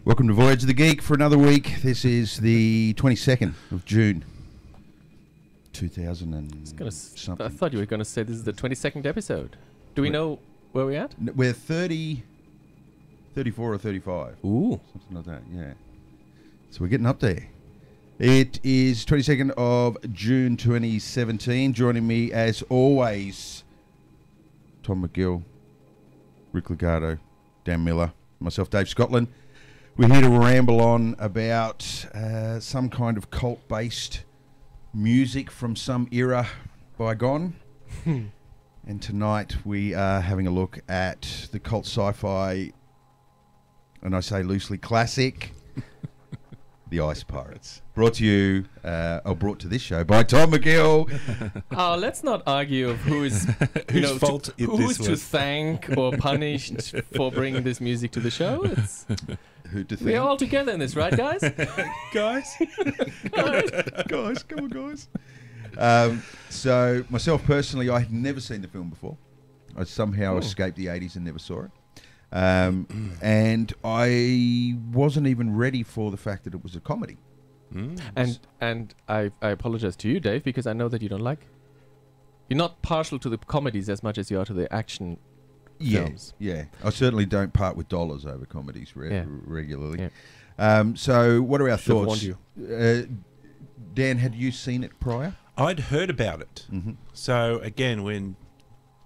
Welcome to Voyage the Geek for another week. This is the 22nd of June, 2000 and something. I thought you were going to say this is the 22nd episode. Do we know where we're at? We're 30, 34 or 35. Ooh. Something like that, yeah. So we're getting up there. It is 22nd of June 2017. Joining me, as always, Tom McGill, Rick Legato, Dan Miller, myself, Dave Scotland. We're here to ramble on about some kind of cult-based music from some era bygone. And tonight we are having a look at the cult sci-fi, and I say loosely classic, The Ice Pirates. Brought to this show by Tom McGill. Oh, let's not argue of who is whose fault who's this to was. thank or punished for bringing this music to the show. It's, Who to think? we're all together in this, right, guys? Guys, come on, guys. So myself personally, I had never seen the film before. I somehow escaped the 80s and never saw it. And I wasn't even ready for the fact that it was a comedy. And I apologize to you, Dave, because I know that you're not partial to the comedies as much as you are to the action films. Yeah. I certainly don't part with dollars over comedies regularly. Yeah. So what are our Should've thoughts? warned Dan, had you seen it prior? I'd heard about it. Mm-hmm. So, again, when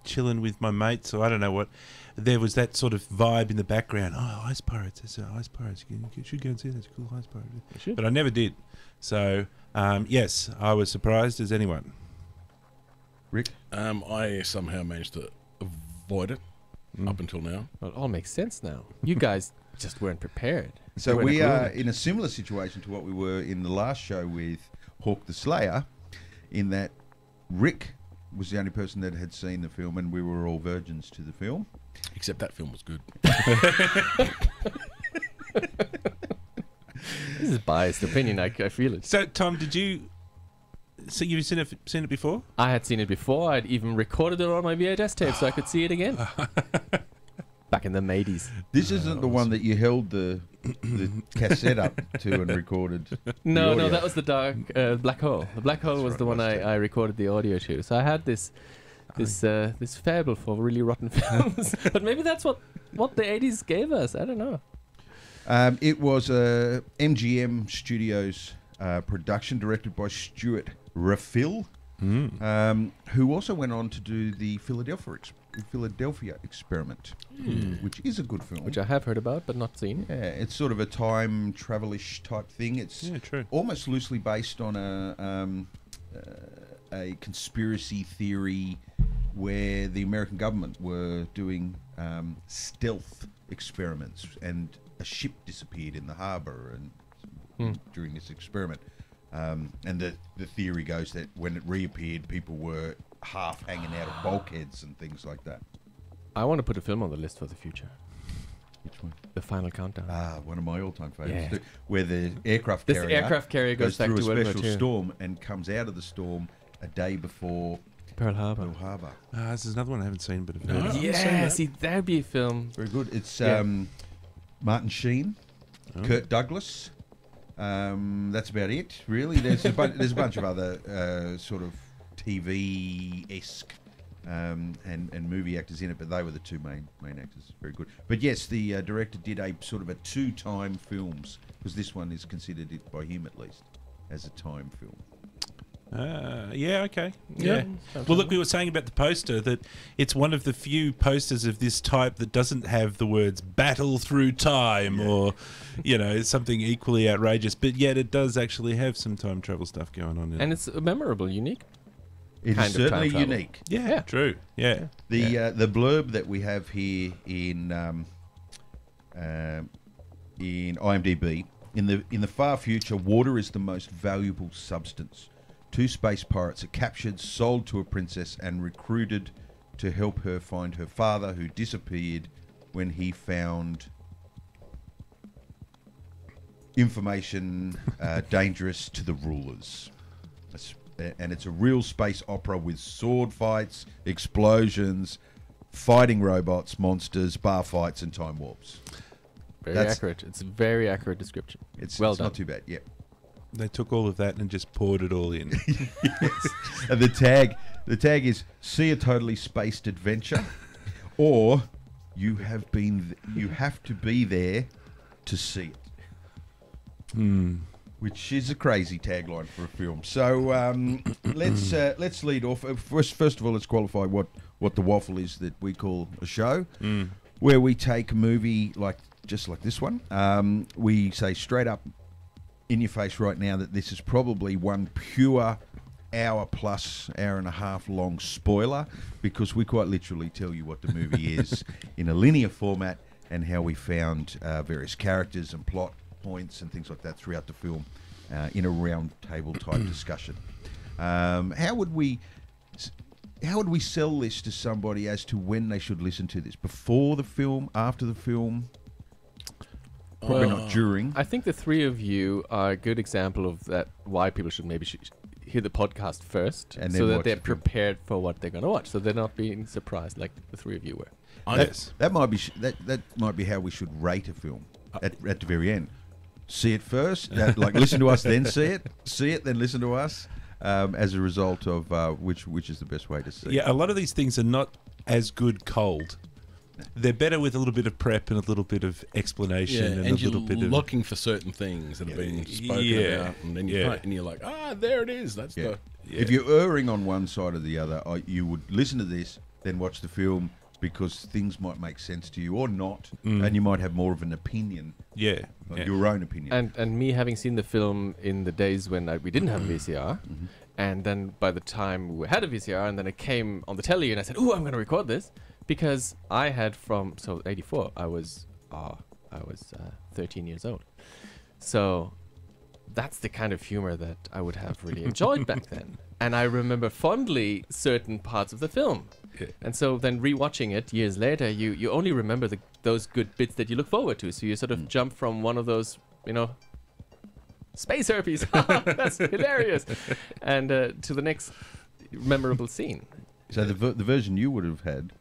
chilling with my mates, or I don't know what, there was that sort of vibe in the background. Oh, Ice Pirates. It's Ice Pirates. You should go and see that. It's a cool Ice Pirate. But I never did. So, yes, I was surprised as anyone. Rick? I somehow managed to avoid it up until now. Well, it all makes sense now. You guys just weren't prepared. So You weren't we are included. in a similar situation to what we were in the last show with Hawk the Slayer, in that Rick was the only person that had seen the film and we were all virgins to the film. Except that film was good. This is biased opinion. I feel it. So, Tom, did you... So you've seen it before? I had seen it before. I'd even recorded it on my VHS tape so I could see it again. Back in the 80s. This isn't the one that you held the cassette up to and recorded. No, the audio. that was the Black Hole. The Black Hole was the one I recorded the audio to. So I had this fable for really rotten films. But maybe that's what the 80s gave us. I don't know. It was a MGM Studios production directed by Stuart Rafil, who also went on to do the Philadelphia Experiment, which is a good film. Which I have heard about but not seen. Yeah, it's sort of a time travel-ish type thing. It's true. Almost loosely based on a conspiracy theory where the American government were doing stealth experiments, and a ship disappeared in the harbour and during this experiment. And the theory goes that when it reappeared, people were half hanging out of bulkheads and things like that. I want to put a film on the list for the future. Which one? The Final Countdown. One of my all-time favourites. Yeah. Where the aircraft This carrier aircraft carrier goes back through to a World War special II. storm and comes out of the storm a day before Pearl Harbor. Pearl Harbor. This is another one I haven't seen, but I've heard No. of. Yeah, see, that'd be a film. Very good. It's Yeah. Martin Sheen, Kirk Douglas. That's about it, really. There's a bunch of other sort of TV-esque and movie actors in it, but they were the two main actors. Very good. But yes, the director did a sort of a two-time films, because this one is considered, by him at least, as a time film. Yeah, okay. Yeah. Well, look, we were saying about the poster that it's one of the few posters of this type that doesn't have the words battle through time or, something equally outrageous, but yet it does actually have some time travel stuff going on in it. And it's memorable, unique. It is certainly unique. Yeah, true. Yeah. The blurb that we have here in IMDb, in the far future, water is the most valuable substance. 2 space pirates are captured, sold to a princess, and recruited to help her find her father, who disappeared when he found information dangerous to the rulers. And it's a real space opera with sword fights, explosions, fighting robots, monsters, bar fights, and time warps. Very accurate. It's a very accurate description. It's done. Not too bad. Yeah. They took all of that and just poured it all in. Yes. And the tag is see a totally spaced adventure, or you have to be there to see it. Which is a crazy tagline for a film. So let's lead off. First of all, let's qualify what the waffle is that we call a show, where we take a movie just like this one. We say straight up in your face right now that this is probably one pure hour and a half long spoiler, because we quite literally tell you what the movie is in a linear format and how we found various characters and plot points and things like that throughout the film in a round table type discussion. How would we sell this to somebody as to when they should listen to this? Before the film, after the film? Probably not during. I think the three of you are a good example of that. Why people should hear the podcast first, and so that they're prepared for what they're going to watch, so they're not being surprised like the three of you were. That might be how we should rate a film at the very end. See it first, listen to us, then see it, then listen to us. As a result of which is the best way to see. Yeah, a lot of these things are not as good cold. They're better with a little bit of prep and a little bit of explanation and a little bit of looking for certain things that have been spoken about, and then you're like, there it is. That's the. Yeah. If you're erring on one side or the other, you would listen to this, then watch the film, because things might make sense to you or not, and you might have more of an opinion. Your own opinion. And me having seen the film in the days when we didn't have VCR, and then by the time we had a VCR, and then it came on the telly, and I said, "Oh, I'm going to record this," because I had 84. I was 13 years old, so that's the kind of humor that I would have really enjoyed back then. And I remember fondly certain parts of the film. Yeah. And so then rewatching it years later, you only remember those good bits that you look forward to. So you sort of jump from one of those, space herpes, that's hilarious, and to the next memorable scene. So the version you would have had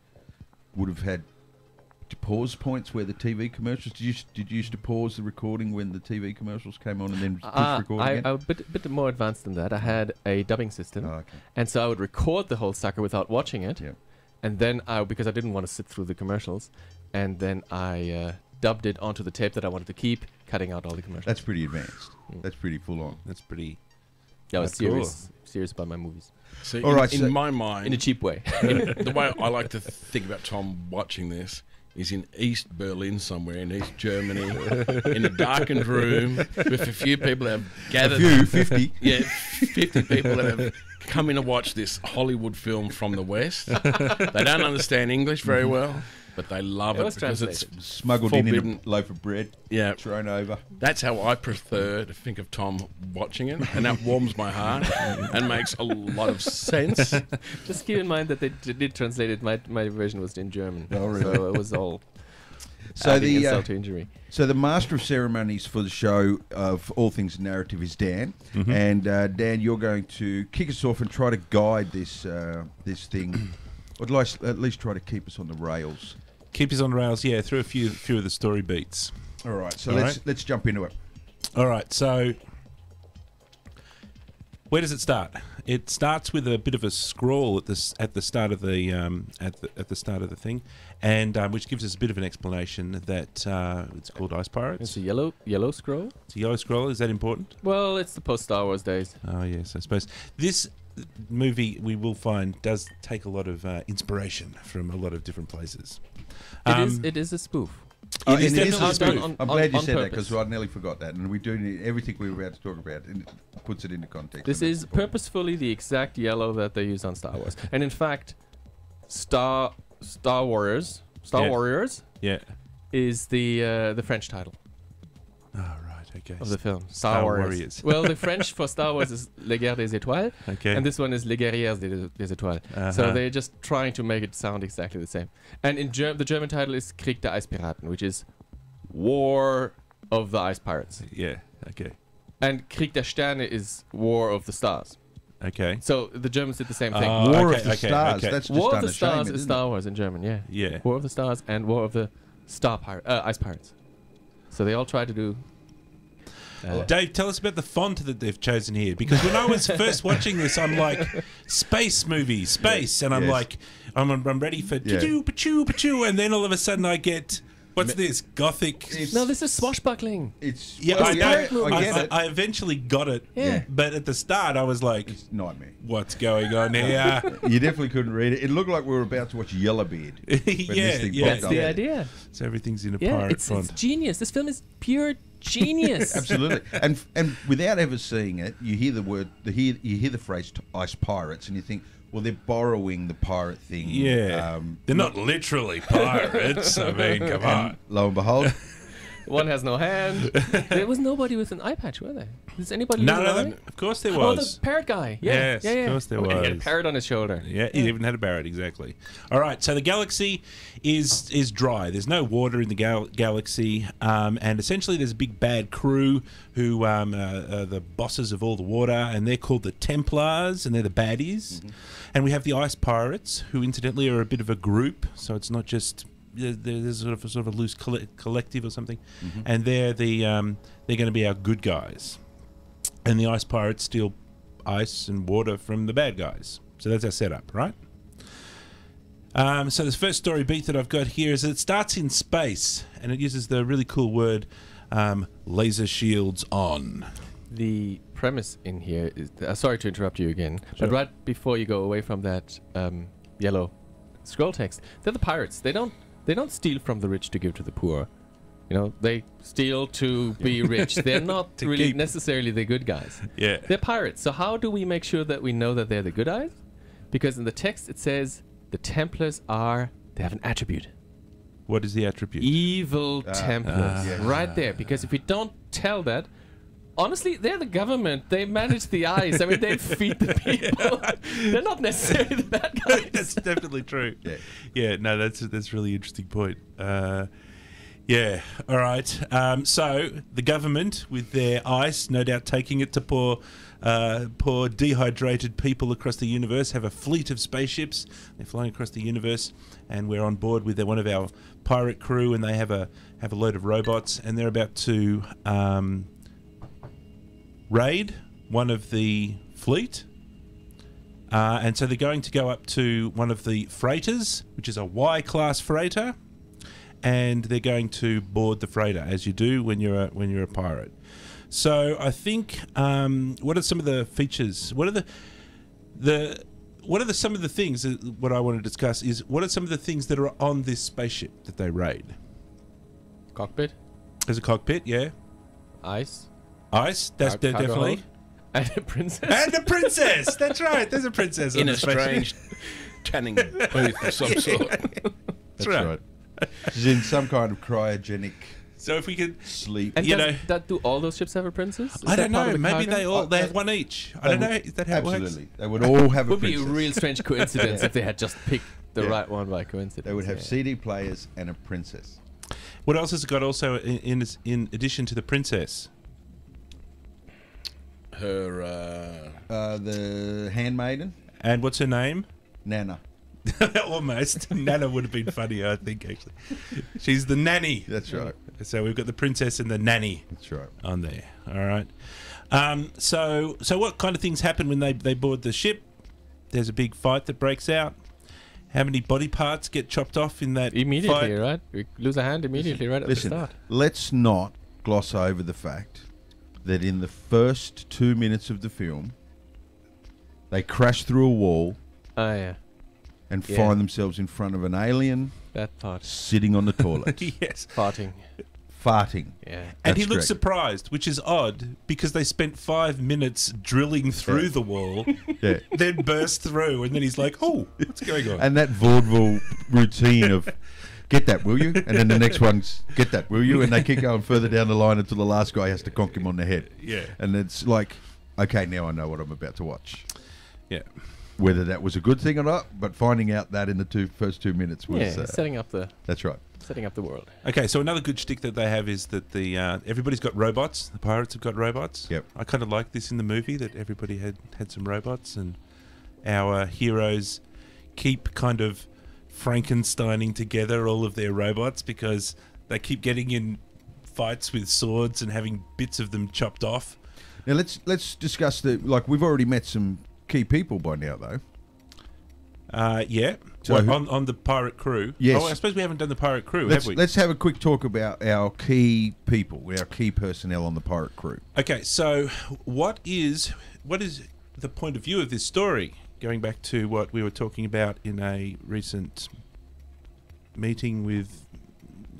pause points where the TV commercials. Did you used to pause the recording when the TV commercials came on and then push record again? I was a bit more advanced than that. I had a dubbing system, and so I would record the whole sucker without watching it, and then because I didn't want to sit through the commercials, and then I dubbed it onto the tape that I wanted to keep, cutting out all the commercials. That's pretty advanced. That's pretty full on. That's pretty. Yeah, I was serious about my movies. See, in my mind, in a cheap way, the way I like to think about Tom watching this is in East Berlin somewhere, in East Germany, in a darkened room with a few people that have gathered. 50. Yeah, 50 people that have come in to watch this Hollywood film from the West. They don't understand English very well, but they love it because it's smuggled in a loaf of bread, thrown over. That's how I prefer to think of Tom watching it, and that warms my heart and makes a lot of sense. Just keep in mind that they did translate it. My version was in German, really? So it was all insult to injury. So the master of ceremonies for the show of all things narrative is Dan, and Dan, you're going to kick us off and try to guide this thing, or at least try to keep us on the rails. Keep us on rails, through a few of the story beats. All right, so let's jump into it. All right, so Where does it start? It starts with a bit of a scroll at the start of the at the start of the thing, and which gives us a bit of an explanation that it's called Ice Pirates. It's a yellow scroll. It's a yellow scroll. Is that important? Well, it's the post-Star Wars days. Oh yes, I suppose this movie we will find does take a lot of inspiration from a lot of different places. It is a spoof. It is definitely a spoof. done I'm glad you on said that purpose. because I nearly forgot that, and we do need everything we were about to talk about, and it puts it into context. This and that's is the point. purposefully the exact yellow that they use on Star Wars, and in fact, Star Warriors Yeah. is the French title Oh right. Okay. of the film. Star Star Warriors. Warriors. Well, the French for Star Wars is Les Guerres des Étoiles, Okay. and this one is Les Guerrières des Étoiles. So Uh-huh. they're just trying to make it sound exactly the same. And in the German title is Krieg der Eispiraten, which is War of the Ice Pirates. Yeah. Okay. And Krieg der Sterne is War of the Stars. Okay. So the Germans did the same thing. Oh, War okay, of the okay, Stars. okay. That's just War of the unashamed, Stars is isn't Star Wars in German, yeah. Yeah. War of the Stars and War of the Ice Pirates. So they all try to do. Dave, tell us about the font that they've chosen here. Because when I was first watching this, I'm like, space movie, space. And I'm Yes. like, I'm ready for Yeah. pa-choo, pa-choo, pa-choo. And then all of a sudden I get, what's this? Gothic. It's- No, this is swashbuckling. It's Yeah, well, I know. I get it. I eventually got it. Yeah. But at the start, I was like, It's nightmare. what's going on here? You definitely couldn't read it. It looked like we were about to watch Yellowbeard. when Yeah, this thing yeah. popped That's up. the idea. So everything's in a Yeah, pirate it's font. genius. This film is pure genius. Absolutely, and without ever seeing it, you hear the word, you hear the phrase "ice pirates," and you think, well, they're borrowing the pirate thing. Yeah. They're not literally pirates. I mean, come on. Lo and behold, One has no hand. There was nobody with an eye patch, were there? Is anybody No, with an eye? of course there Oh, was. the parrot guy. Yeah, Yes, yeah, yeah. of course there He had a was. parrot on his shoulder. Yeah, he even had a parrot, exactly. All right, so the galaxy is dry. There's no water in the galaxy, and essentially there's a big bad crew who are the bosses of all the water, and they're called the Templars, and they're the baddies. And we have the Ice Pirates, who incidentally are a bit of a group, so it's not just there's sort of a loose collective or something, and they're going to be our good guys, and the Ice Pirates steal ice and water from the bad guys. So that's our setup, right? So this first story beat that I've got here is that it starts in space, and it uses the really cool word laser shields on. The premise in here is sorry to interrupt you again, Sure. but right before you go away from that yellow scroll text, they're the pirates. They don't steal from the rich to give to the poor. You know, they steal to be rich. They're not To really keep. necessarily the good guys. Yeah. They're pirates. So how do we make sure that we know that they're the good guys? Because in the text it says the Templars they have an attribute. What is the attribute? Evil Templars. yes. Right there. Because if we don't tell that, honestly, they're the government. They manage the ice. I mean, they feed the people. They're not necessarily the bad guys. That's definitely true. Yeah. Yeah. No, that's a really interesting point. Yeah. All right. So the government, with their ice, no doubt taking it to poor dehydrated people across the universe, have a fleet of spaceships. They're flying across the universe, and we're on board with one of our pirate crew, and they have a load of robots, and they're about to raid one of the fleet. And so they're going to go up to one of the freighters, which is a Y-class freighter, and they're going to board the freighter, as you do when you're a pirate. So I think, what are some of the features? What are some of the things what I want to discuss is what are some of the things that are on this spaceship that they raid? Cockpit, There's a cockpit, yeah. ice, Ice, that's cargo definitely. hold, and a princess. And a princess. That's right. There's a princess on In the a spaceship. strange tanning booth of some sort. that's right. right. She's in some kind of cryogenic So if we could, sleep. And you does know- that do all those ships have a princess? Is I that don't part know. of the Maybe cargo? they have one each. I don't know. Is that how it works? Absolutely, they would all have a Would be a princess. real strange coincidence if they had just picked the Yeah. right one by coincidence. They would have yeah. CD players and a princess. What else has it got also in addition to the princess? Her The handmaiden, And what's her name? Nana. Almost. Nana would have been funny, I think, actually. She's the nanny. That's right. So we've got the princess and the nanny That's right. on there. All right. So what kind of things happen when they board the ship? There's a big fight that breaks out. How many body parts get chopped off in that Immediately, fight? right? We lose a hand immediately right at Listen, the start. let's not gloss over the fact that in the first 2 minutes of the film, they crash through a wall Oh, yeah. and Yeah. find themselves in front of an alien That part. sitting on the toilet, Yes. Farting. farting. Yeah. And he That's looks correct. surprised, which is odd because they spent 5 minutes drilling through Yeah. the wall, Yeah. then burst through, and then he's like, "Oh, what's going on?" And that vaudeville routine of, get that, will you? And then the next one's, get that, will you? And they keep going further down the line until the last guy has to conk him on the head. Yeah. And it's like, okay, now I know what I'm about to watch. Yeah. Whether that was a good thing or not, but finding out that in the first 2 minutes was, Yeah, setting up the world. Okay, so another good shtick that they have is that the everybody's got robots. The pirates have got robots. Yep. I kind of like this in the movie that everybody had some robots, and our heroes keep kind of Frankensteining together all of their robots because they keep getting in fights with swords and having bits of them chopped off. Now let's discuss we've already met some key people by now though. Yeah. So What, on the pirate crew? Yes. Oh, I suppose we haven't done the pirate crew, have we? Let's have a quick talk about our key people, our key personnel on the pirate crew. Okay, so what is the point of view of this story? Going back to what we were talking about in a recent meeting with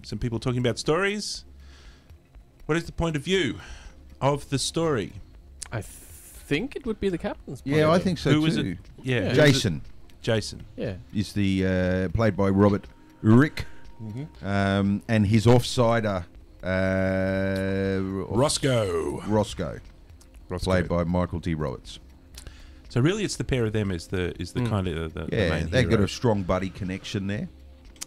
some people talking about stories. What is the point of view of the story? I think it would be the captain's point Yeah, of I view. think so Who too. was it? Yeah, who was it? Jason Jason. Yeah. is the played by Robert Rik, and his offsider Roscoe. Roscoe, played by Michael D. Roberts. So really, it's the pair of them is the kind of the Yeah, main they've got a heroes. strong buddy connection there.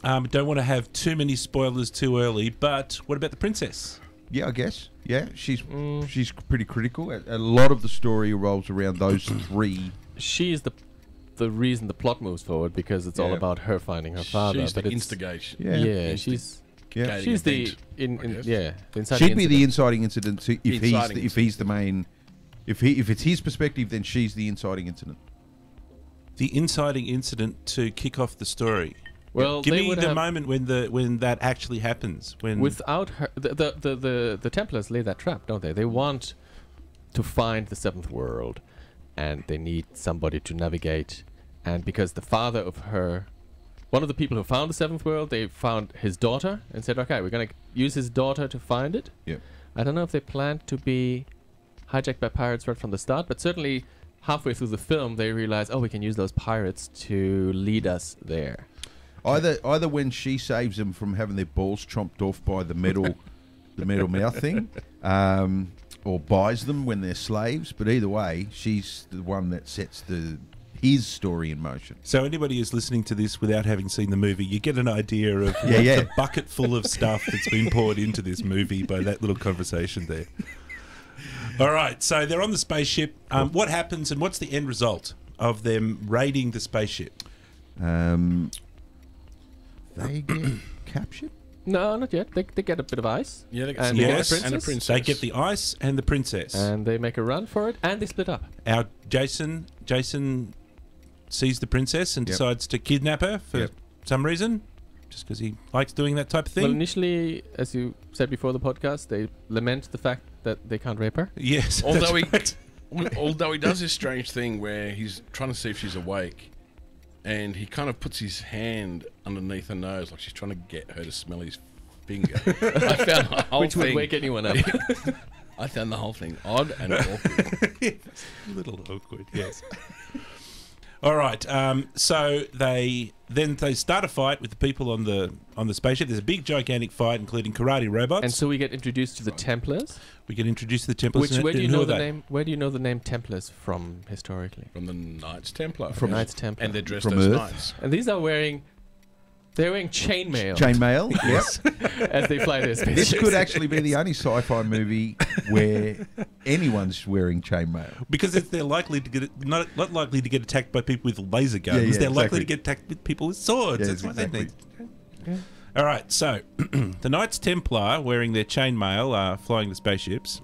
Don't want to have too many spoilers too early, but what about the princess? Yeah, I guess. Yeah, she's pretty critical. A lot of the story revolves around those three. She's the reason the plot moves forward because it's all Yeah. about her finding her father. She's but the it's- instigation. Yeah. Yeah, she's Yeah. she's the event, I guess. the inciting She'd be the incident. inciting incident Inciting if he's the main. If it's his perspective, then she's the inciting incident. The inciting incident to kick off the story. Well, Give they me would the have, moment when that actually happens. When without her. The Templars lay that trap, don't they? They want to find the seventh world, and they need somebody to navigate. And because the father of her, one of the people who found the seventh world, they found his daughter and said, "Okay, we're gonna use his daughter to find it." Yep. I don't know if they planned to be hijacked by pirates right from the start, but certainly halfway through the film, they realize, oh, we can use those pirates to lead us there. Either when she saves them from having their balls chomped off by the metal mouth thing, or buys them when they're slaves. But either way, she's the one that sets his story in motion. So anybody who's listening to this without having seen the movie, you get an idea of Yeah. the bucket full of stuff that's been poured into this movie by that little conversation there. All right, so they're on the spaceship. What happens and what's the end result of them raiding the spaceship? They get captured. No, not yet. They get a bit of ice. Yeah, they And get they some get a ice and a princess. princess. They get the ice and the princess. And they make a run for it, and they split up. Our Jason sees the princess and Yep. decides to kidnap her for Yep. some reason, just because he likes doing that type of thing. Well, initially, as you said before the podcast, they lament the fact that they can't rape her. Yes, Although that's right. Although he does this strange thing where he's trying to see if she's awake, and he kind of puts his hand underneath her nose like she's trying to get her to smell his finger. I found the whole Which would thing. wake anyone up. I found the whole thing odd and awkward. A little awkward, yes. All right, so they start a fight with the people on the spaceship. There's a big, gigantic fight, including karate robots. And so we get introduced to the Templars. we get introduced to the Templars. Where do you and who know are the they? name? Where do you know the name Templars from historically? From the Knights Templar. From Knights Templar. And they're dressed From as Earth. knights. And these are wearing chainmail Chainmail. Yes. as they fly their This spaceships. could actually be the only sci-fi movie where anyone's wearing chainmail. Because if they're likely to get not likely to get attacked by people with laser guns, Yeah, they're likely exactly. to get attacked with people with swords. Yes, That's what exactly. they need. All right, so the Knights Templar wearing their chainmail are flying the spaceships,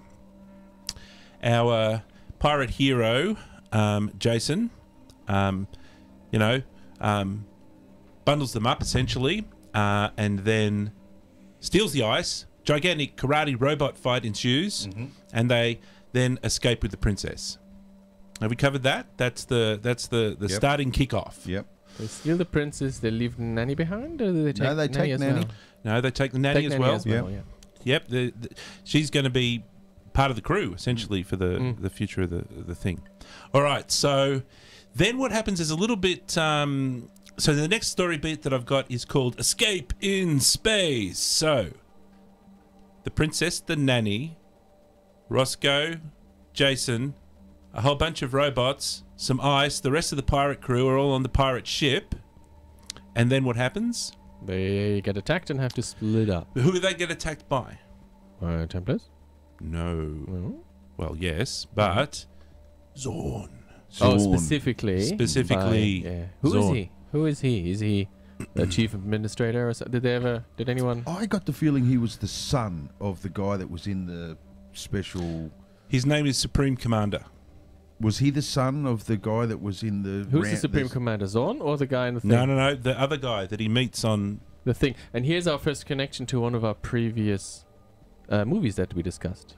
our pirate hero, Jason, bundles them up essentially, and then steals the ice. Gigantic karate robot fight ensues, and they then escape with the princess. Have we covered that? That's the Yep. starting kickoff. Yep. They steal the princess. They leave Nanny behind, or do they take No, they take as Nanny. well? No, they take the nanny Take as Nanny well. yeah. Yep, she's going to be part of the crew essentially for the future of the thing. All right, so then what happens is a little bit. So the next story beat that I've got is called "Escape in Space." So the princess, the nanny, Roscoe, Jason, a whole bunch of robots, some ice. The rest of the pirate crew are all on the pirate ship, and then what happens? They get attacked and have to split up. Who do they get attacked by? Templars? No. No. Well, yes, but Zorn. Oh, Zorn. Specifically, Who is Zorn. he? Who is he? Is he the chief administrator or so? Did anyone? I got the feeling he was the son of the guy that was in the special. His name is Supreme Commander. Was he the son of the guy that was in the? Who's the Supreme Commander, Zorn or the guy in the thing? No. The other guy that he meets on. The thing. And here's our first connection to one of our previous movies that we discussed.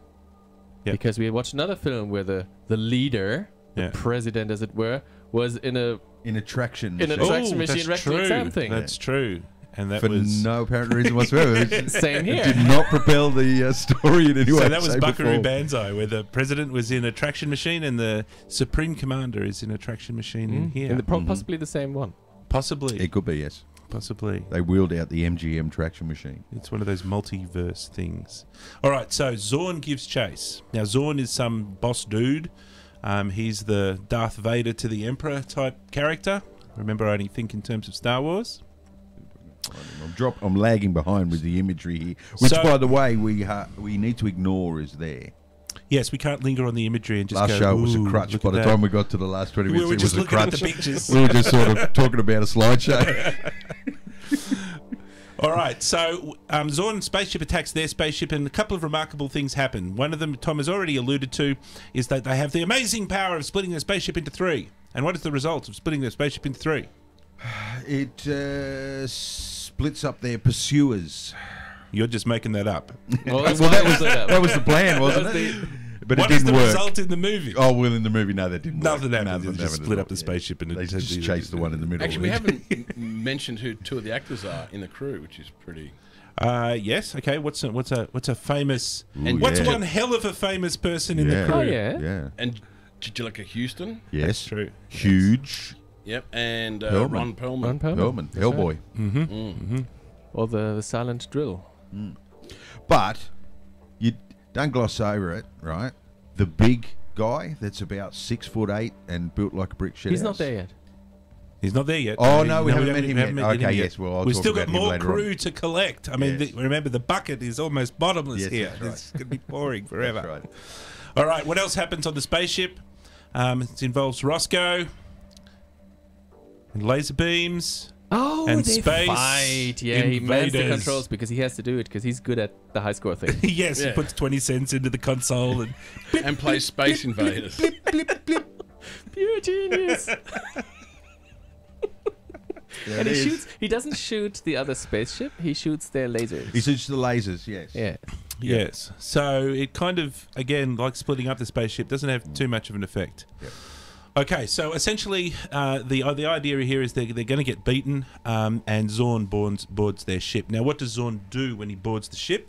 Yep. Because we had watched another film where the leader, Yeah. the president as it were, was in a traction In a machine. traction machine that's wrecking true. something. That's true. And that for was. no apparent reason whatsoever. It Same here. did not propel the story in any way. So that was shape, or Buckaroo form. Banzai, where the president was in a traction machine and the Supreme Commander is in a traction machine in here. And possibly the same one. Possibly. It could be, yes. Possibly. They wheeled out the MGM traction machine. It's one of those multiverse things. All right, so Zorn gives chase. Now, Zorn is some boss dude. He's the Darth Vader to the Emperor type character. Remember, I only think in terms of Star Wars. I'm lagging behind with the imagery here, which, So- by the way, we need to ignore is there. Yes, we can't linger on the imagery and just Last go, show was a "Ooh, crutch. look By at the that." time we got to the last 20 minutes, we were it just was a looking at the crutch. pictures. We were just sort of talking about a slideshow. All right, so Zorn spaceship attacks their spaceship, and a couple of remarkable things happen. One of them, Tom has already alluded to, is that they have the amazing power of splitting their spaceship into three. And what is the result of splitting their spaceship into three? It splits up their pursuers. You're just making that up. Well, that's Well, why that we was split up. that was the plan, wasn't That was it? But What it is didn't the work. result in the movie? Oh, well, in the movie, no, that didn't Nothing work. happened. They just happened split at up the all, spaceship and they it- just chased the one in the middle. Actually, we haven't mentioned who two of the actors are in the crew, which is pretty. Yes. Okay. What's a famous? Ooh, what's yeah. one hell of a famous person in the crew? Oh, yeah. Yeah. And Angelica Houston. Yes. True. Huge. Yep. And Perlman. Ron Perlman. Ron Perlman. Hellman. That's right. Hellboy. Or the silent drill. But you don't gloss over it, right? The big guy that's about 6'8" and built like a brick shit He's house. not there yet. He's not there yet. Oh, no, we haven't met him haven't yet. met him Okay, yet. yes, well, I'll we've talk still about got him more later crew on. to collect. I mean, Yes. remember the bucket is almost bottomless Yes, here. that's right. It's going to be pouring forever. That's right. All right, what else happens on the spaceship? It involves Roscoe and laser beams. Oh, And they space fight. Yeah, he mans the invaders. controls because he has to do it because he's good at the high score thing. Yes, Yeah. he puts 20 cents into the console and And plays Space Invaders. Pure genius. There And it is. he doesn't shoot the other spaceship, he shoots their lasers. He shoots the lasers, yes. Yeah. yes. So it kind of, again, like splitting up the spaceship, doesn't have too much of an effect. Yep. Okay, so essentially the idea here is they're going to get beaten and Zorn boards their ship. Now, what does Zorn do when he boards the ship?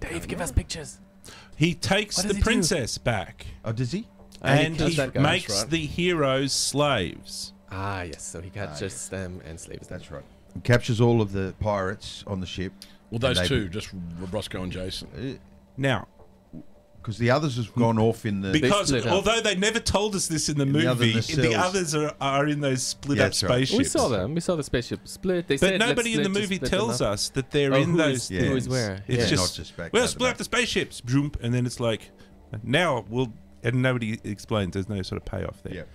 Dave, give us pictures. He takes What the does he do? princess back Oh, does he? and kills he that guy. makes That's right. the heroes slaves. Ah, yes. So he catches them and slaves them. That's right. He captures all of the pirates on the ship. Well, those And they- two, just Roscoe and Jason. Now, Because the others have gone off in the... because split up. although they never told us this in the the other movie, the cells. others are in those split Yeah, up that's right. spaceships. We saw them. We saw the spaceship split. They But said, nobody in the movie tells us that they're in those Yeah. Who is things. where. It's Yeah. just, Not just back well, by the split up back. the spaceships, zoom, and then it's like, now we'll, and nobody explains. There's no sort of payoff there.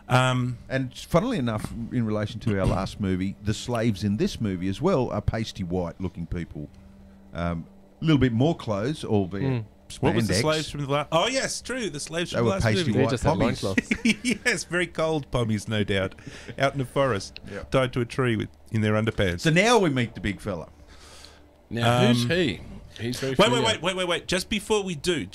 Yeah. And funnily enough, in relation to our last movie, the slaves in this movie as well are pasty white looking people. little bit more clothes, albeit What was the spandex. slaves from the last? Oh, yes, true. The slaves They from the were last pasty movie. They white just had pommies. loincloths. Yes, very cold pommies, no doubt, out in the forest, Yep. tied to a tree in their underpants. So now we meet the big fella. Now, who's he? He's very Wait. Just before we do,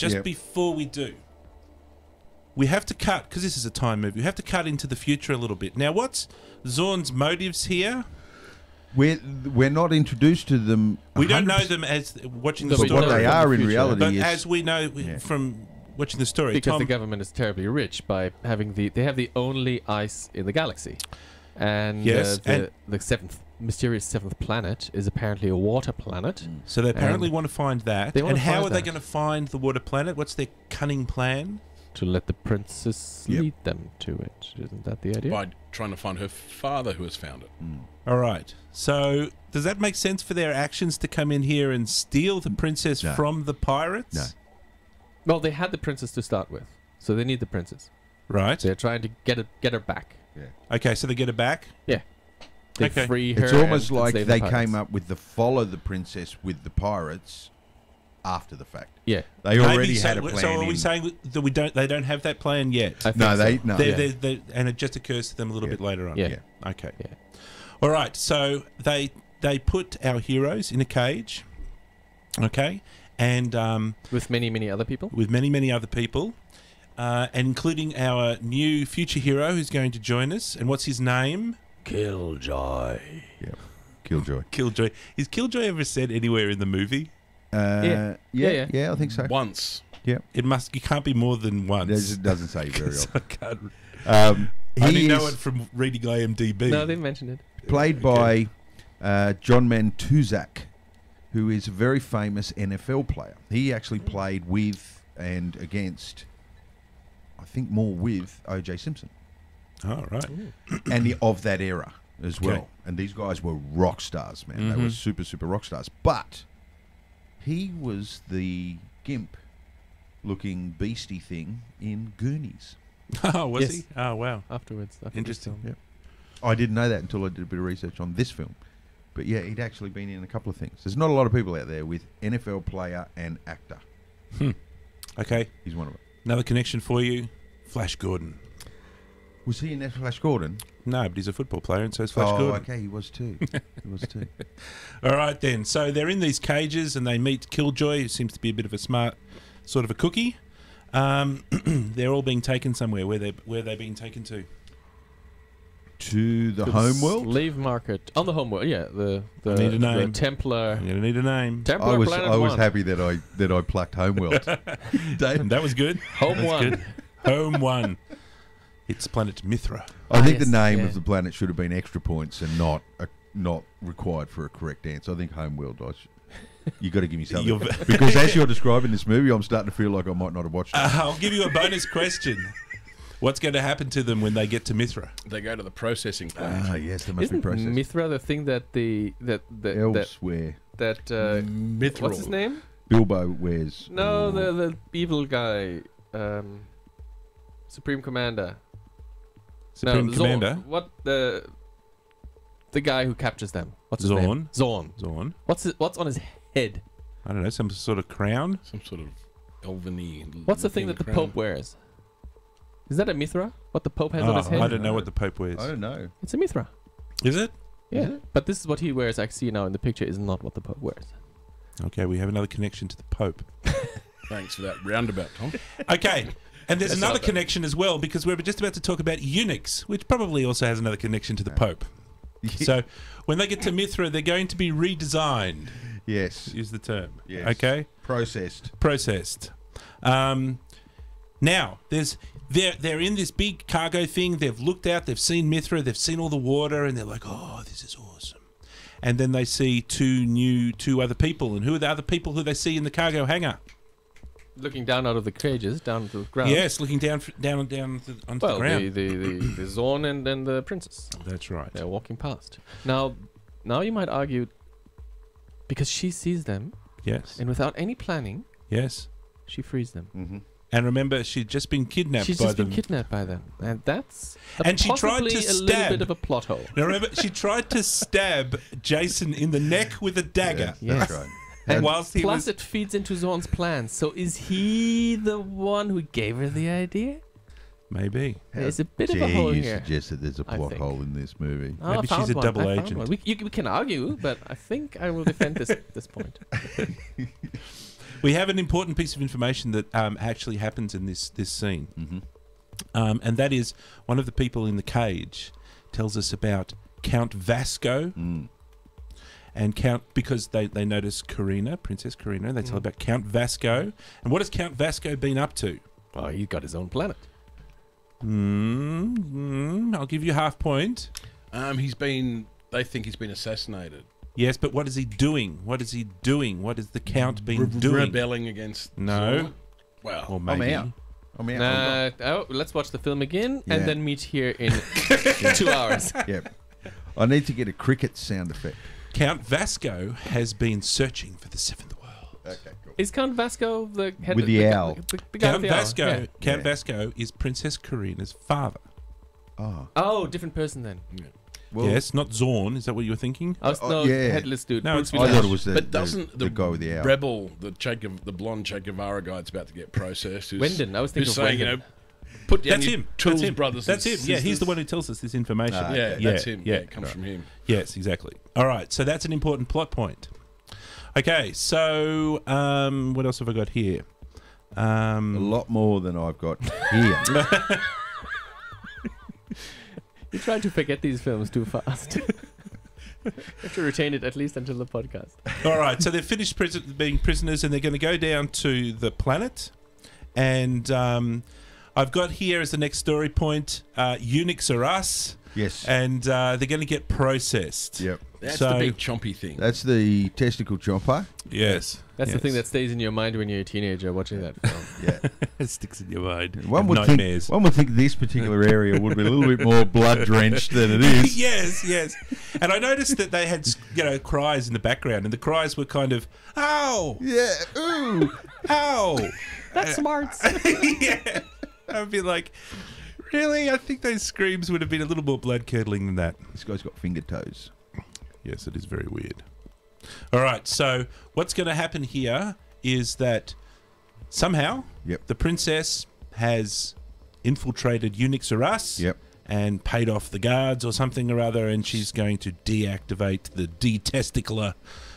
we have to cut, because this is a time movie, we have to cut into the future a little bit. Now, what's Zorn's motives here? We're not introduced to them. We don't know 100%, them as watching the But But story. what they from are the in future. reality But is as we know from watching the story, Because Tom, the government is terribly rich by having they have the only ice in the galaxy, and Yes, the mysterious seventh planet is apparently a water planet. so they apparently and want to find that. they wanna And how find are they that. going to find the water planet? What's their cunning plan? To let the princess Yep. lead them to it. Isn't that the idea? By trying to find her father who has found it. All right. So does that make sense for their actions to come in here and steal the princess No. from the pirates? No. Well, they had the princess to start with, so they need the princess. Right. They're trying to get her back. Okay, so they get her back. Yeah. They Okay. free her. It's almost and like save they the pirates. came up with the follow the princess with the pirates after the fact. Yeah. They already Maybe had a so, plan. So are we in. saying that they don't have that plan yet? I think No, so. they no. They and it just occurs to them a little Yeah. bit later on. Yeah. Okay. Yeah. All right. So they put our heroes in a cage. Okay. And With many other people. with many other people, and including our new future hero who's going to join us. And what's his name? Killjoy. Killjoy. Killjoy. Is Killjoy ever said anywhere in the movie? Yeah. Yeah. I think so. Once. It can't be more than once. It doesn't say very So often. I can't. I I only know it from reading IMDb. No, they mentioned it. played by John Mantuzak, who is a very famous NFL player. He actually played with and against, I think more with O.J. Simpson, Oh, right. and of that era as well. Okay. And these guys were rock stars, man. They were super rock stars. But he was the gimp-looking beastie thing in Goonies. Oh, was Yes. he? Oh, wow. Afterwards. after Interesting. this film. I didn't know that until I did a bit of research on this film. But yeah, he'd actually been in a couple of things. There's not a lot of people out there with NFL player and actor. Okay. He's one of them. Another connection for you. Flash Gordon. Was he in that Flash Gordon? No, but he's a football player, and so is Flash Gordon. Okay, he was too. He was too. All right, then. So they're in these cages, and they meet Killjoy, who seems to be a bit of a smart sort of a cookie. They're all being taken somewhere. Where they being taken to? To the To homeworld? Slave market. On the homeworld, yeah. The need a the name. Templar. I'm gonna need a name. Templar I was Planet 1. happy that I plucked homeworld. And that was good. Home That's 1. good. Home 1. It's planet Mithra. I think yes, the name yeah. of the planet should have been extra points and not required for a correct answer. I think homeworld. You got to give me something You're- because as you're describing this movie, I'm starting to feel like I might not have watched it. I'll give you a bonus question. What's going to happen to them when they get to Mithra? They go to the processing plant. Yes, there must Isn't be process. Mithra the thing that Elves wear. Mithril. what's his name? Bilbo wears. No, the evil guy, Supreme Commander. Supreme no, Commander? Zorn. What the guy who captures them? What's his name? Zorn. Zorn. What's on his head? I don't know, some sort of crown? Some sort of elven-y What's the thing that the crown. Pope wears? Is that a Mithra? What the Pope has on his head? I don't know what the Pope wears. I don't know. It's a Mithra. Is it? Yeah, but this is what he wears. I see now in the picture is not what the Pope wears. Okay, we have another connection to the Pope. Thanks for that roundabout, Tom. Okay, and there's That's another not bad. connection as well because we're just about to talk about eunuchs, which probably also has another connection to the Pope. So when they get to Mithra, they're going to be redesigned. Yes. Use the term. Yes. Okay. Processed. Now they're in this big cargo thing. They've looked out. They've seen Mithra. They've seen all the water, and they're like, "Oh, this is awesome." And then they see two other people. And who are the other people who they see in the cargo hangar? Looking down out of the cages, down to the ground. Yes, looking down onto the Well, ground. the Zorn and then the princess. That's right. They're walking past. Now you might argue, because she sees them, Yes. and without any planning, Yes. she frees them. Mm-hmm. And remember, she'd just been kidnapped She's by just them. been kidnapped by them, and that's And she tried possibly to a little stab. bit of a plot hole. Now remember, she tried to stab Jason in the neck with a dagger. Yes. That's right. And whilst he plus, was... it feeds into Zorn's plans. So is he the one who gave her the idea? Maybe. There's a bit of a hole You here. suggested there's a I plot think. hole in this movie. Oh, Maybe I found she's a one. double I found agent. one. We can argue, but I think I will defend this point. We have an important piece of information that actually happens in this scene. Mm-hmm. And that is one of the people in the cage tells us about Count Vasco. And because they notice Karina, Princess Karina, they tell about Count Vasco. And what has Count Vasco been up to? Well, he's got his own planet. I'll give you half point. They think he's been assassinated. Yes, but what is he doing? What is he doing? What has the Count been doing? Rebelling against No. Zorn? Well, Or maybe. I'm out. Let's watch the film again Yeah. and then meet here in 2 hours. Yep. I need to get a cricket sound effect. Count Vasco has been searching for the seventh world. Okay, cool. Is Count Vasco the head With the owl. The guy Count with the owl, Vasco. yeah. Count Vasco is Princess Karina's father. Oh. Oh, different person then. Well, Yes, not Zorn. Is that what you were thinking? I was, Oh, no, yeah. headless dude. No, Bruce it's- I Willis. thought it was but doesn't the guy with the owl. rebel, the blonde Che Guevara guy that's about to get processed? Wyndon. I was thinking who's of saying, Wyndon. put down That's your him. tools, That's him. brothers. That's him. and Yeah, he's the sisters. one who tells us this information. Ah, Yeah, okay. that's him. Yeah, Yeah, it comes from him. Yes, exactly. All right, so that's an important plot point. Okay, so what else have I got here? A lot more than I've got here. You try to forget these films too fast. You have to retain it at least until the podcast. All right, so they've finished being prisoners and they're going to go down to the planet. And I've got here as the next story point, eunuchs are us. Yes. And they're going to get processed. Yep. That's So- the big chompy thing. That's the testicle chopper. Yes. That's the yes. thing that stays in your mind when you're a teenager watching that film. Yeah. It sticks in your mind. One Have would nightmares. think this particular area would be a little bit more blood drenched than it is. Yes. And I noticed that they had, cries in the background, and the cries were kind of, ow, Yeah. Ooh. ow. That's smart. Yeah. I'd be like, really? I think those screams would have been a little more blood-curdling than that. This guy's got finger toes. Yes, it is very weird. All right, so what's going to happen here is that somehow Yep. the princess has infiltrated Eunuchs or Us Yep. and paid off the guards or something or other, and she's going to deactivate the D-testicular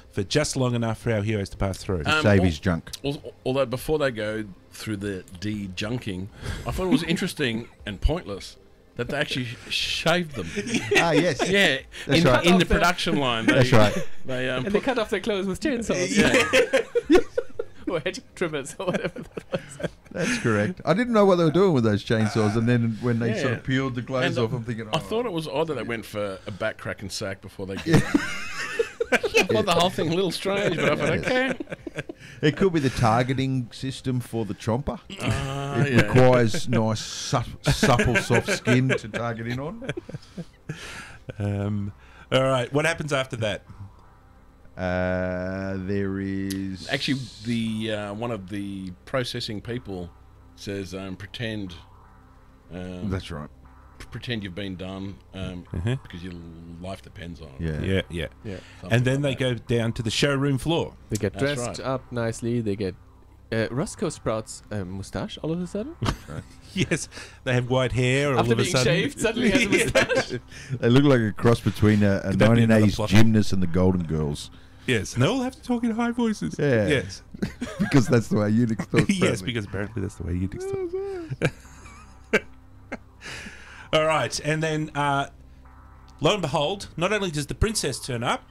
for just long enough for our heroes to pass through. Save his junk. Although before they go through the de-junking, I thought it was interesting and pointless that they actually shaved them. Ah, yes. Yeah, That's in, right. in the Off the- production line. That's right. They And they cut off their clothes with chainsaws. yeah. Or hedge trimmers or whatever that was. That's correct. I didn't know what they were doing with those chainsaws, and then when they sort Yeah. of peeled the clothes And off, I'm thinking, I thought it was odd that they went for a back crack and sack before they. I thought the whole thing a little strange, but I thought, okay. it could be the targeting system for the chomper. It Yeah. requires nice, supple, soft skin to target in on. All right, what happens after that? There is Actually, the one of the processing people says, "Pretend, That's right. pretend you've been done, because your life depends on it." Yeah. Yeah. Yeah. Something And then like they that. go down to the showroom floor. They get That's dressed right. up nicely. They get Roscoe sprouts a mustache all of a sudden. Yes, they have white hair all After of a being sudden. shaved, suddenly has a mustache. They look like a cross between a Could that be another 1980s plot? gymnast and the Golden Girls. Yes, and they all have to talk in high voices. Yeah. Yes. Because that's the way eunuchs talk. Yes, apparently. because apparently that's the way you do stuff. All right, and then lo and behold, not only does the princess turn up,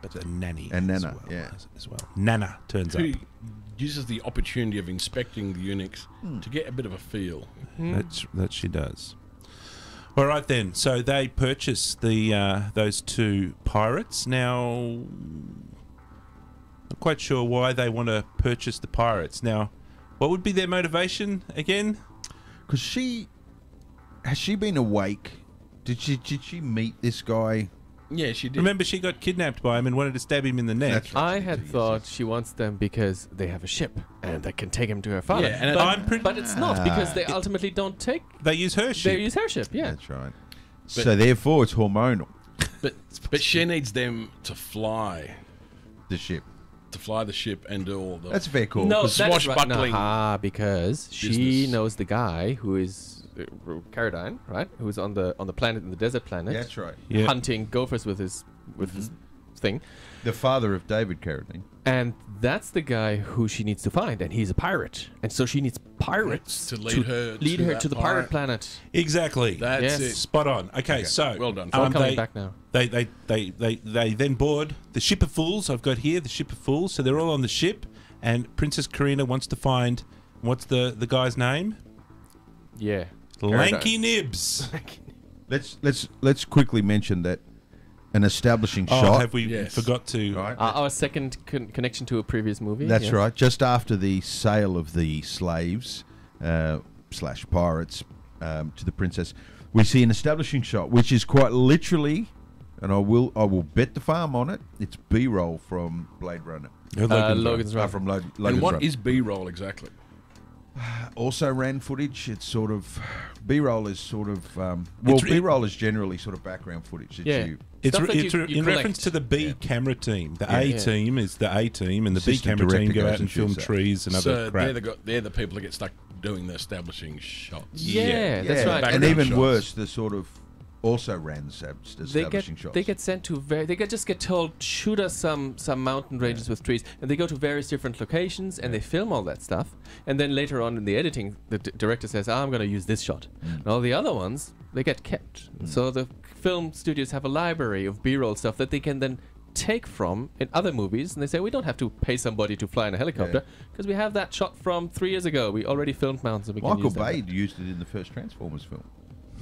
but the nanny And as Nana, well, yeah. as well. Nana turns up. Who uses the opportunity of inspecting the eunuchs to get a bit of a feel. That she does. All right then. So they purchase the those two pirates. Now, not quite sure why they want to purchase the pirates. Now, what would be their motivation again? Because has she been awake? Did she meet this guy? Yeah, she did. Remember, she got kidnapped by him and wanted to stab him in the neck. That's right. I had thought she wants them because they have a ship and they can take him to her father. Yeah, and but it's not because they ultimately don't take. They use her They ship. use her ship. Yeah. That's right. So therefore, it's hormonal. but she needs them to fly. The ship. to fly the ship and do all the. That's a fair call. No, The that's right. swashbuckling Nah, because she business. knows the guy who is Carradine, right? Who's on the planet, in the desert planet, That's right. Yeah. hunting gophers with his thing. The father of David Carradine. And that's the guy who she needs to find, and he's a pirate, and so she needs pirates To lead her to the that pirate pirate. planet. Exactly. That's Yes. it. Spot on. Okay, so Well done. It's all coming they, back now. they then board the ship of fools. I've got here the ship of fools. So they're all on the ship, and Princess Karina wants to find what's the guy's name? Yeah. Lanky Nibs. Let's quickly mention that an establishing Oh, shot. have we Yes. forgot to? Right. Our second connection to a previous movie. That's yes. right. Just after the sale of the slaves slash pirates to the princess, we see an establishing shot, which is quite literally, and I will bet the farm on it. It's B-roll from Blade Runner. Logan's Run. From Logan's And what Run. is B-roll exactly? Also ran footage. It's sort of B-roll is sort of It's re- B-roll is generally sort of background footage. It's Yeah. you. It's, Stuff that you in collect. reference to the B Yeah. camera team. The Yeah. A Yeah. team is the A team, and the B Assistant camera team director go goes out and and film shoots that. trees and other So crap. they're the people that get stuck doing the establishing shots. Yeah, that's right. And Background even shots. worse, the sort of also ran establishing shots. They get sent to just get told, shoot us some mountain ranges with trees, and they go to various different locations and they film all that stuff, and then later on in the editing the director says, I'm going to use this shot, and all the other ones they get kept. So the film studios have a library of B-roll stuff that they can then take from in other movies, and they say, we don't have to pay somebody to fly in a helicopter because we have that shot from 3 years ago. We already filmed mountains, and we can Michael use that. Bay used it in the first Transformers film.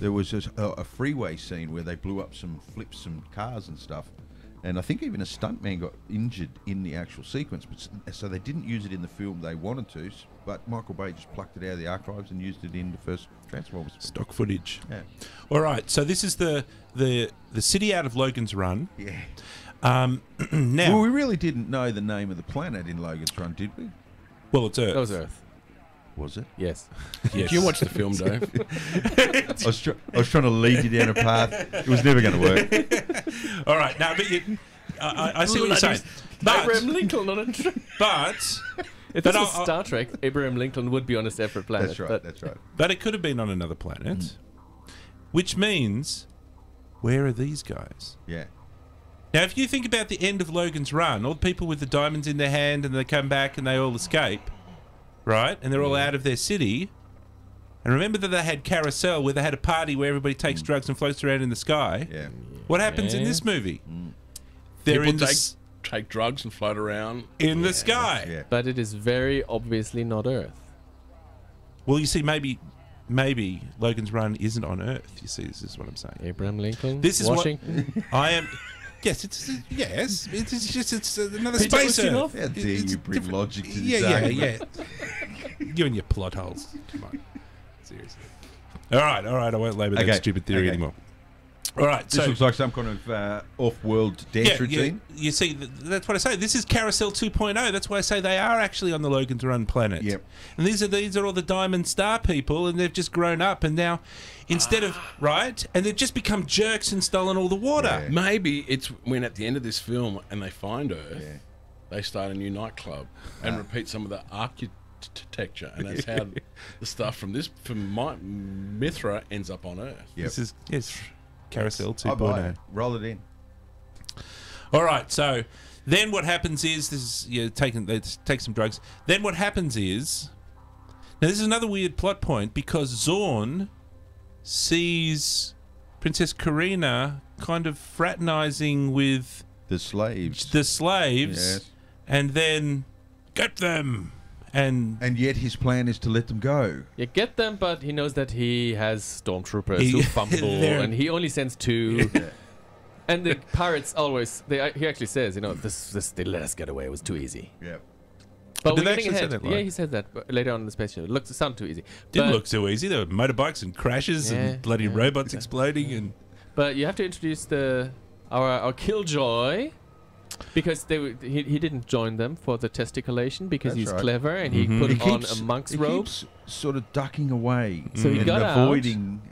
There was a freeway scene where they blew up some cars and stuff, and I think even a stuntman got injured in the actual sequence. But so they didn't use it in the film they wanted to, but Michael Bay just plucked it out of the archives and used it in the first Transformers. Stock footage. Yeah, All right, so this is the city out of Logan's Run. yeah. Now, Well, we really didn't know the name of the planet in Logan's Run, did we? it's Earth. That was Earth. Was it? Yes. Yes. Did you watch the film, Dave? I was trying to lead you down a path. It was never going to work. All right, now, but I see what you're saying. Abraham But, Lincoln on a trip. but, If But this was I'll- Star Trek, Abraham Lincoln would be on a separate planet. That's right. but That's right. but it could have been on another planet, which means, where are these guys? Yeah. Now, if you think about the end of Logan's Run, all the people with the diamonds in their hand and they come back and they all escape, right? And they're all out of their city. And remember that they had Carousel, where they had a party where everybody takes drugs and floats around in the sky. Yeah. What happens in Yeah. this movie? They're People in the, take drugs and float around. in the sky. Yeah. But it is very obviously not Earth. Well, you see, maybe Logan's Run isn't on Earth. You see, this is what I'm saying. Abraham Lincoln. This is Washington. what I am. Yes, it's another Peter space Ustinov? Earth. How dare you bring different- logic to the Yeah, table? yeah. You and your plot holes. Come on, seriously. All right. I won't labour that Okay, stupid theory okay. anymore. All right, This so looks like some kind of off-world dance routine. you see, that's what I say. This is Carousel 2.0. That's why I say they are actually on the Logan's Run planet. Yep. And these are all the Diamond Star people, and they've just grown up, and now instead of right, and they've just become jerks and stolen all the water. Yeah. Maybe it's when at the end of this film and they find Earth, Yeah. they start a new nightclub and repeat some of the architecture, and that's how the stuff from Mithra ends up on Earth. Yep. This is Carousel I buy 2.0. it. Roll it in. All right, so then what happens is they take some drugs. Then what happens is now this is another weird plot point because Zorn sees Princess Karina kind of fraternizing with The slaves. the slaves, Yes. and then get them. And And yet his plan is to let them go. You get them, but he knows that he has stormtroopers He- who fumble, they're- and he only sends 2. And the pirates always, he actually says, this they let us get away. It was too easy. Yeah. But did we're they getting actually say ahead. that line? Yeah, he said that later on in the space shuttle. It sounded too easy. didn't But- look so easy. There were motorbikes and crashes Yeah, and bloody yeah. robots exploding and But you have to introduce our Killjoy, because he didn't join them for the testiculation because That's he's right. clever and he Mhm. put He on keeps- a monk's he robe. keeps sort of ducking away. So he and got out. avoiding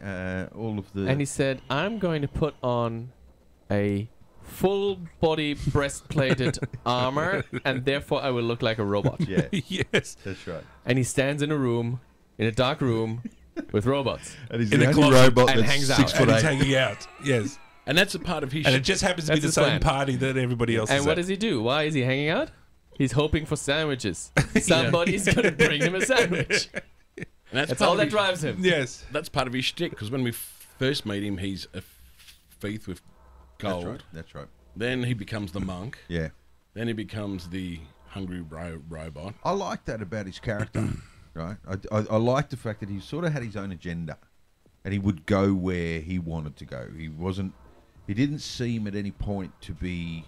all of the... And he said, I'm going to put on a full body breastplated armor, and therefore I will look like a robot. Yeah, Yes. that's right. And he stands in a dark room with robots. And he's In the a only closet robot and that's hangs 6 out. foot And he's 8. hanging out. Yes. And that's a part of his. And it just happens to be That's the his same plan. party that everybody else And is what at. does he do? Why is he hanging out? He's hoping for sandwiches. Somebody's going to bring him a sandwich. and That's all part that of his- drives him. Yes. That's part of his shtick, because when we first meet him, he's a thief with gold. That's right. That's right. Then he becomes the monk. Yeah. Then he becomes the hungry robot. I like that about his character, right? I like the fact that he sort of had his own agenda, and he would go where he wanted to go. He didn't seem at any point to be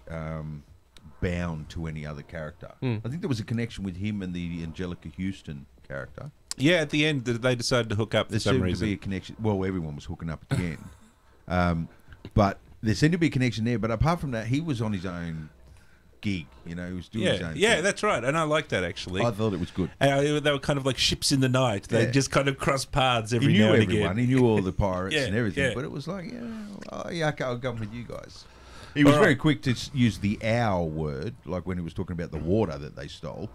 bound to any other character. I think there was a connection with him and the Angelica Houston character. Yeah, at the end, they decided to hook up for There some seemed reason. to be a connection. Well, everyone was hooking up at the end, but there seemed to be a connection there. But apart from that, he was on his own gig. He was doing his Yeah, own yeah, thing. that's right. And I like that, actually. I thought it was good. They were kind of like ships in the night. They Yeah. just kind of cross paths He every knew now and everyone. again. He knew all the pirates Yeah, and everything. yeah. But it was like, okay, I'll go with you guys. He was All right. very quick to use the "our" word, like when he was talking about the water that they stole.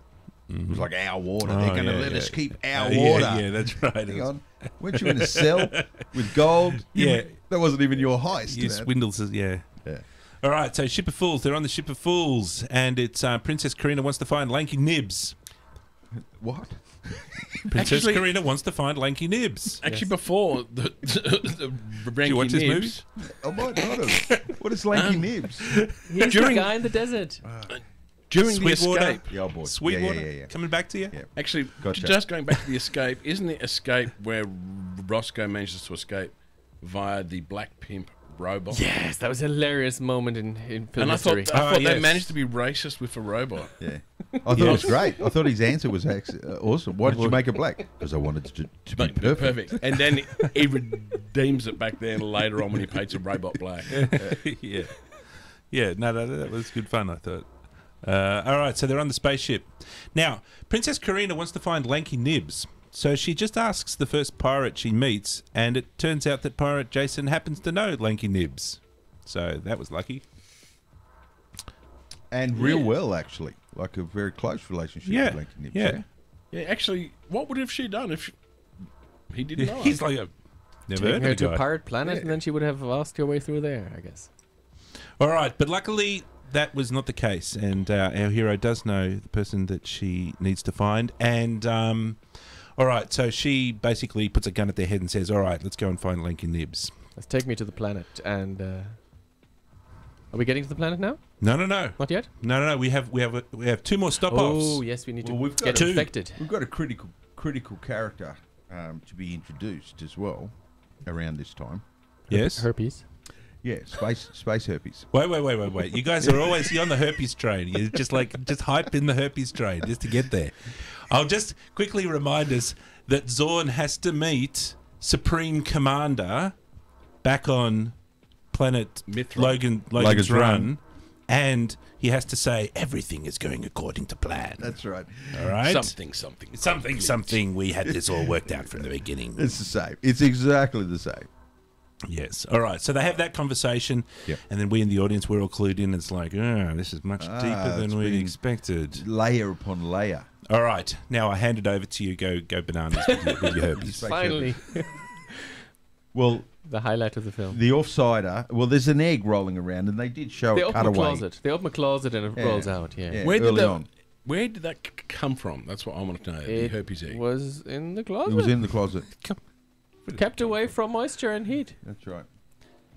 It was like, our water. They're going to let us keep our water. Yeah, that's right. Hang on. Weren't you in a cell with gold? Yeah. That wasn't even your heist. You man. swindles, yeah. Yeah. All right, so Ship of Fools. They're on the Ship of Fools, and it's Princess Karina wants to find Lanky Nibs. What? Princess Actually- Karina wants to find Lanky Nibs. Actually, before the Do you watch this movie? I might not have. What is Lanky Nibs? He's During- the guy in the desert. during the Sweetwater. escape. Yeah, oh boy. Sweetwater Yeah. coming back to you? Yeah. Actually, Gotcha. just going back to the escape, isn't the escape where Roscoe manages to escape via the black pimp robot? Yes, that was a hilarious moment in film And I history. thought yes. they managed to be racist with a robot. Yeah. I thought it was great. I thought his answer was awesome. Why did you make it black? Because I wanted to be But perfect. And then he redeems it back then later on when he paints a robot black. Yeah. Yeah, no, that was good fun, I thought. All right, so they're on the spaceship. Now, Princess Karina wants to find Lanky Nibs. So she just asks the first pirate she meets, and it turns out that Pirate Jason happens to know Lanky Nibs. So that was lucky. And real well, actually. Like a very close relationship Yeah, with Lanky Nibs. yeah. Yeah, actually, what would have she done if he didn't know? He's her? like a... Never Taking heard her of to the a guy. pirate planet, and then she would have lost her way through there, I guess. All right, but luckily that was not the case, and our hero does know the person that she needs to find. And all right, so she basically puts a gun at their head and says, "All right, let's go and find Lanky Nibs." Let's take me to the planet. And are we getting to the planet now? No. Not yet. No. We have 2 more stop-offs. Oh, yes, we need to Well, we've got get two. infected. We've got a critical character to be introduced as well around this time. Yes. Herpes. Yeah, space herpes. Wait. You guys are always on the herpes train. You just hype in the herpes train just to get there. I'll just quickly remind us that Zorn has to meet Supreme Commander back on planet Mithra. Logan's Run, and he has to say everything is going according to plan. That's right. All right. Something. We had this all worked out from the beginning. It's the same. It's exactly the same. Yes. All right. So they have that conversation, Yep. and then we in the audience, we're all clued in. It's like, this is much deeper it's than we been- expected. Layer upon layer. All right. Now I hand it over to you. Go bananas with your herpes. Space Finally, Well, the highlight of the film. the offsider. Well, there's an egg rolling around, and they did show They a open a cutaway. closet. They open a closet and it Yeah. rolls out. Yeah. Yeah, Where did early that- on. Where did that come from? That's what I want to know. The It herpes egg. was in the It closet. was in the closet. Kept away from moisture and heat. That's right.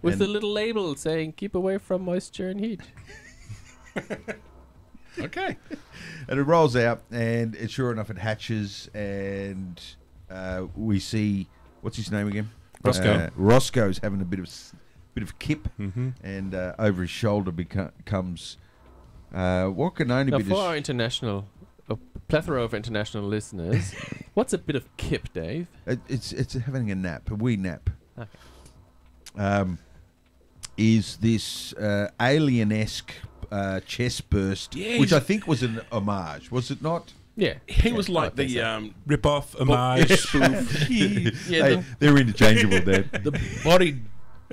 With And- the little label saying, keep away from moisture and heat. Okay. And it rolls out, and sure enough, it hatches, and we see what's his name again? Roscoe. Roscoe's having a bit of kip, Mm-hmm. and over his shoulder comes what can only Now, be for our a plethora of international listeners, what's a bit of kip, Dave? it's having a nap, a wee nap. Okay. Is this alien-esque chest burst, Yeah, which he's- I think was an homage, was it not? Yeah. He was like I think the Rip off, homage, spoof. Yeah, They're interchangeable, Dad. the body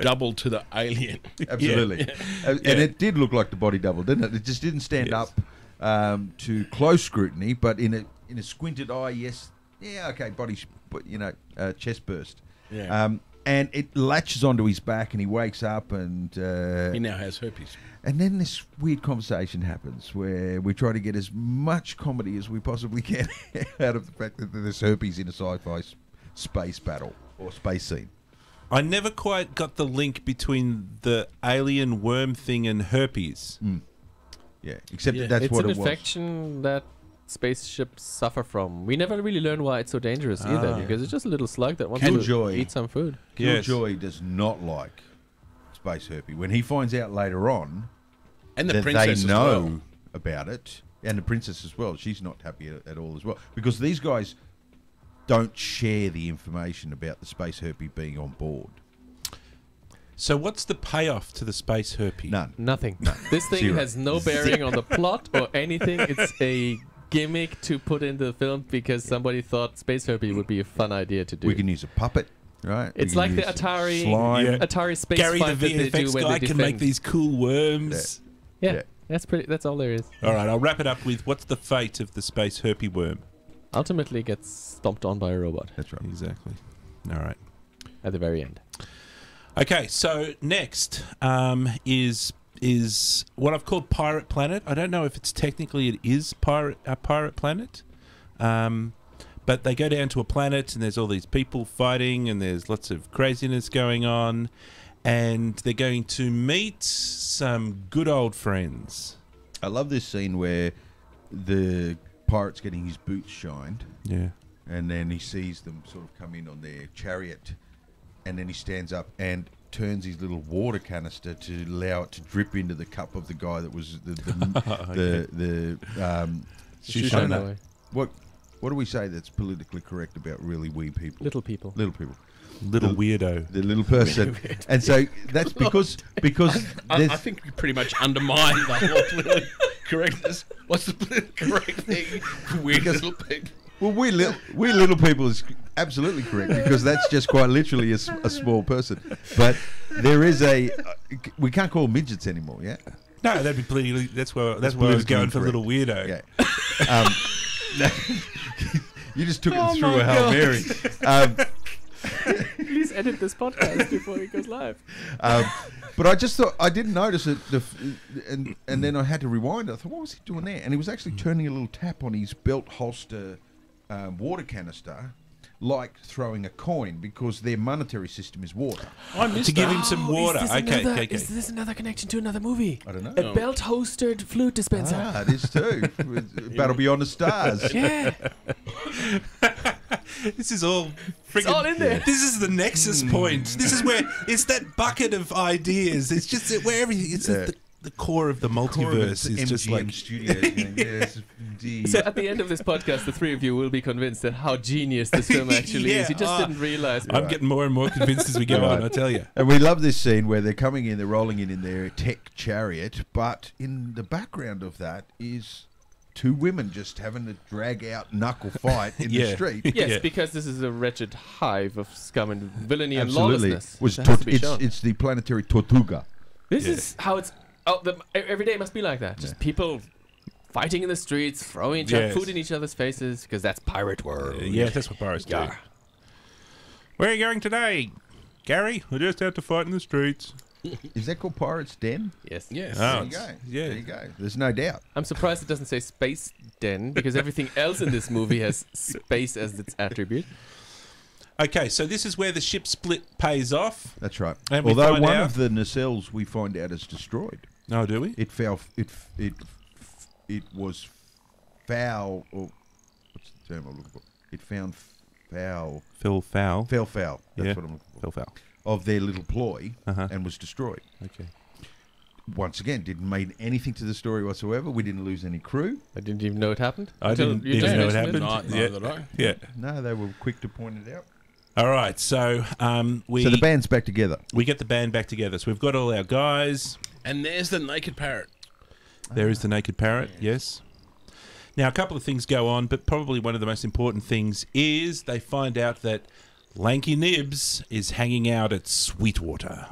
double to the alien. Absolutely. And it did look like the body double, didn't it? It just didn't stand up to close scrutiny, but in a squinted eye, yes, okay, chest burst. Yeah. And it latches onto his back, and he wakes up, and He now has herpes. and then this weird conversation happens where we try to get as much comedy as we possibly can out of the fact that there's herpes in a sci-fi space battle or space scene. I never quite got the link between the alien worm thing and herpes. Yeah, except Yeah. that that's It's what an it was. infection that spaceships suffer from. We never really learn why it's so dangerous either, because it's just a little slug that wants Killjoy. to eat some food. Yes. Killjoy does not like space herpes. When he finds out later on And the that they princess know as well. about it, and the princess as well, she's not happy at all as well, because these guys don't share the information about the space herpes being on board. So what's the payoff to the space herpes? None. Nothing. This thing Zero. has no bearing on the plot or anything. It's a gimmick to put in the film because somebody thought space herpes would be a fun idea to do. We can use a puppet, right? We It's can like the use Atari slime. Yeah. Atari space Gary, the fight that they do VFX when guy, they can defend. make these cool worms. Yeah, that's all there is. All right, I'll wrap it up with what's the fate of the space herpes worm? Ultimately, gets stomped on by a robot That's right. Exactly. All right. at the very end. Okay, so next is what I've called Pirate Planet. I don't know if it's technically it is a pirate planet, but they go down to a planet and there's all these people fighting and there's lots of craziness going on, and they're going to meet some good old friends. I love this scene where the pirate's getting his boots shined, Yeah. and then he sees them sort of come in on their chariot, and then he stands up and turns his little water canister to allow it to drip into the cup of the guy that was the Shoshana. what do we say that's politically correct about really wee people? Little people. Little people. Little weirdo. The little person. And so that's because I there's, think you pretty much undermine the whole political correctness. What's the political correct thing? Weird little pig. well, we little people is absolutely correct, because that's just quite literally a small person. But there is we can't call them midgets anymore, yeah? No, that'd be politically. That's where I was going for politically little weirdo. Yeah. You just took it through a Hail Mary. Please edit this podcast before it goes live. But I just thought, I didn't notice it, and then I had to rewind it. I thought, what was he doing there? And he was actually turning a little tap on his belt holster water canister, like throwing a coin, because their monetary system is water. I missed To give that. him some water. Okay. Is this another connection to another movie? I don't know. A belt-holstered flute dispenser. Ah, it is too. Battle Beyond the Stars. Yeah, This is all it's all in there. This is the nexus point. This is where it's that bucket of ideas. It's just where everything. It's Yeah. the core of the multiverse is just like. Studios. Yes, indeed. So at the end of this podcast, the three of you will be convinced that how genius this film actually is. You just didn't realize. I'm getting more and more convinced as we go on. I tell you. And we love this scene where they're coming in, they're rolling in their tech chariot, but in the background of that is two women just having a drag-out knuckle fight in the Yeah. street. Yes, Yeah. because this is a wretched hive of scum and villainy and Absolutely. lawlessness. Was That has to be shown. it's the planetary Tortuga. This is how it's. Every day must be like that. Just people fighting in the streets, throwing Yes. food in each other's faces, because that's pirate world. Yeah, that's what pirates do. Yeah. Where are you going today, Gary? We're just out to fight in the streets. Is that called Pirate's Den? Yes. Yes. Oh. There you go. Yeah. There you go. There's no doubt. I'm surprised it doesn't say Space Den, because everything else in this movie has space as its attribute. Okay, so this is where the ship split pays off. That's right. And we Although find one out- of the nacelles we find out is destroyed. Oh, do we? It fell. It was foul. Or what's the term I'm looking for? It found foul. Fell foul. Fell foul. That's Yeah. what I'm looking for. Fell foul. Of their little ploy, Uh-huh. and was destroyed. Okay. Once again, didn't mean anything to the story whatsoever. We didn't lose any crew. I didn't even know it happened. I until didn't you even just know it mentioned happened. No, Yeah. neither did I. Yeah. No, they were quick to point it out. All right. So we So the band's back together. we get the band back together. So we've got all our guys. And there's the naked parrot. There is the naked parrot. Yes. Now a couple of things go on, but probably one of the most important things is they find out that Lanky Nibs is hanging out at Sweetwater.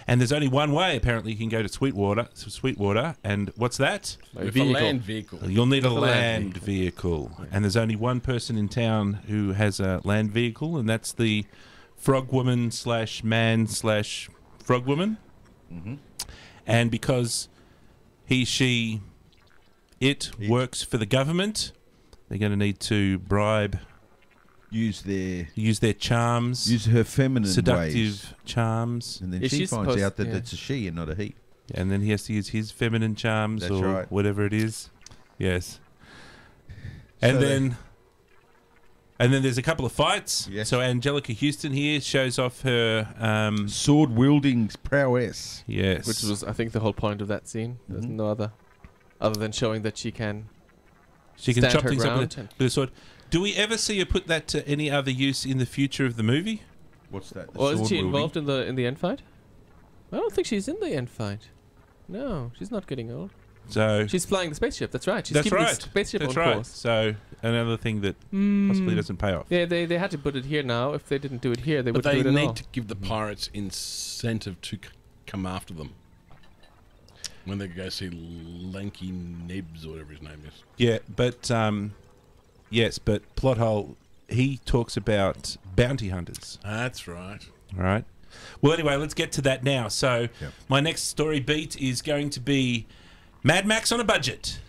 And there's only one way, apparently, you can go to Sweetwater. And what's that? With a land vehicle. You'll need a land vehicle. And there's only one person in town who has a land vehicle, and that's the frog woman / man / frog woman. Mm-hmm. And because it works for the government, they're going to need to bribe... Use their charms. Use her feminine seductive ways. Charms. And then she finds out that it's a she and not a he. And then he has to use his feminine charms whatever it is. Yes. And then there's a couple of fights. Yes. So Angelica Houston here shows off her sword wielding prowess. Yes. Which was, I think, the whole point of that scene. There's no other than showing that she can chop things up with a sword. Do we ever see her put that to any other use in the future of the movie? What's that? Or is she involved in the end fight? I don't think she's in the end fight. No, she's not getting old. So she's flying the spaceship. That's right. She's keeping the spaceship on course. So another thing that possibly doesn't pay off. Yeah, they had to put it here now. If they didn't do it here, they wouldn't do it at all. But they need to give the pirates incentive to come after them when they go see Lanky Nibs or whatever his name is. Yeah, but yes, but plot hole. He talks about bounty hunters. That's right. All right. Well, anyway, let's get to that now. So, my next story beat is going to be Mad Max on a budget.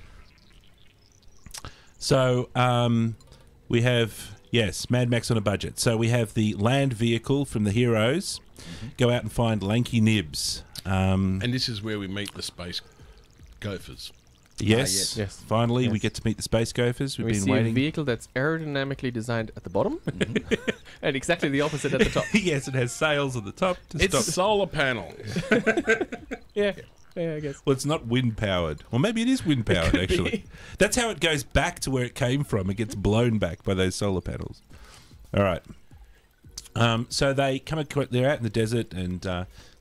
So, we have, Mad Max on a budget. So, we have the land vehicle from the heroes. Go out and find Lanky Nibs. And this is where we meet the space gophers. Yes. Finally, we get to meet the space gophers. We've been waiting. A vehicle that's aerodynamically designed at the bottom and exactly the opposite at the top. Yes, it has sails at the top. It's a solar panel. Yeah, I guess. Well, it's not wind powered. Well, maybe it is wind powered, actually. That's how it goes back to where it came from. It gets blown back by those solar panels. All right. So they're out in the desert, and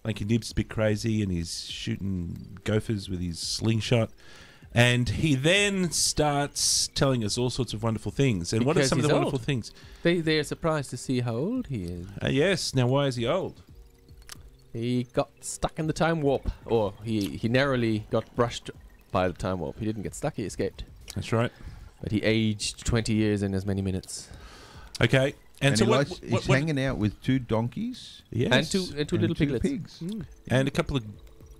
Lanky Nibs is a bit crazy, and he's shooting gophers with his slingshot. And he then starts telling us all sorts of wonderful things. And what are some of the wonderful things? They are surprised to see how old he is. Yes. Now, why is he old? He got stuck in the time warp. Or he narrowly got brushed by the time warp. He didn't get stuck, he escaped. That's right. But he aged 20 years in as many minutes. Okay. And so he's hanging out with 2 donkeys. Yes. And two little piglets. Pigs. And a couple of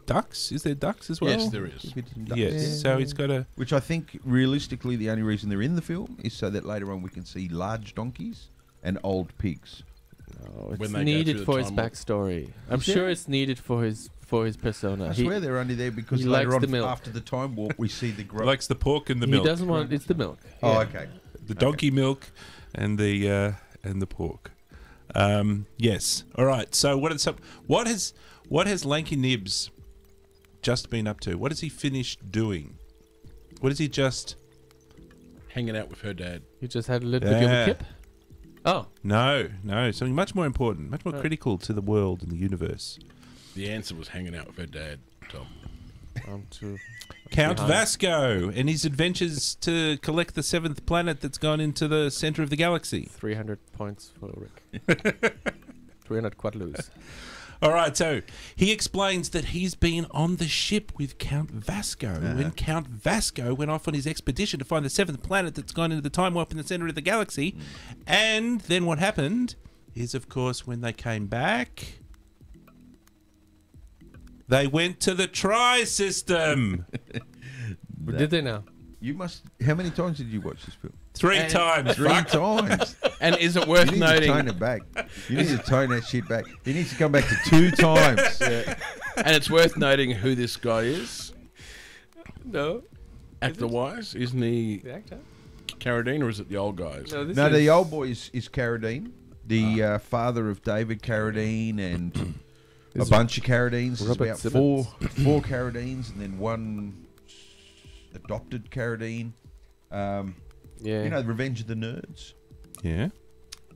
ducks. Is there ducks as well? Yes, there is. Yes. So he's got a... Which I think, realistically, the only reason they're in the film is so that later on we can see large donkeys and old pigs. Oh, it's needed for his backstory. I'm sure it's needed for his persona. I swear they're only there because later on, after the time warp, we see the growth. Likes the pork and the milk. He doesn't want... It's the milk. Oh, okay. The donkey milk and the pork. Yes. All right. So what has Lanky Nibs just been up to? What has he finished doing? What is he just... Hanging out with her dad. You just had a little bit of a kip? Oh. No. Something much more important, much more critical to the world and the universe. The answer was hanging out with her dad, Tom. Count Vasco and his adventures to collect the 7th planet that's gone into the center of the galaxy. 300 points for Rik. 300 quadloos. All right, so he explains that he's been on the ship with Count Vasco when Count Vasco went off on his expedition to find the 7th planet that's gone into the time warp in the center of the galaxy. And then what happened is, of course, when they came back, they went to the Tri-System. Did they now? You must... How many times did you watch this film? 3 times. 3 times. And is it worth You need noting... to tone it back. You need to tone that shit back. He needs to come back to 2 times. And it's worth noting who this guy is. No. Actor-wise, isn't he The actor? Carradine, or is it the old guys? No, the old boy is Carradine. The father of David Carradine and a bunch of Carradines. There's about 4 Carradines and then 1 adopted Carradine. You know, Revenge of the Nerds. Yeah.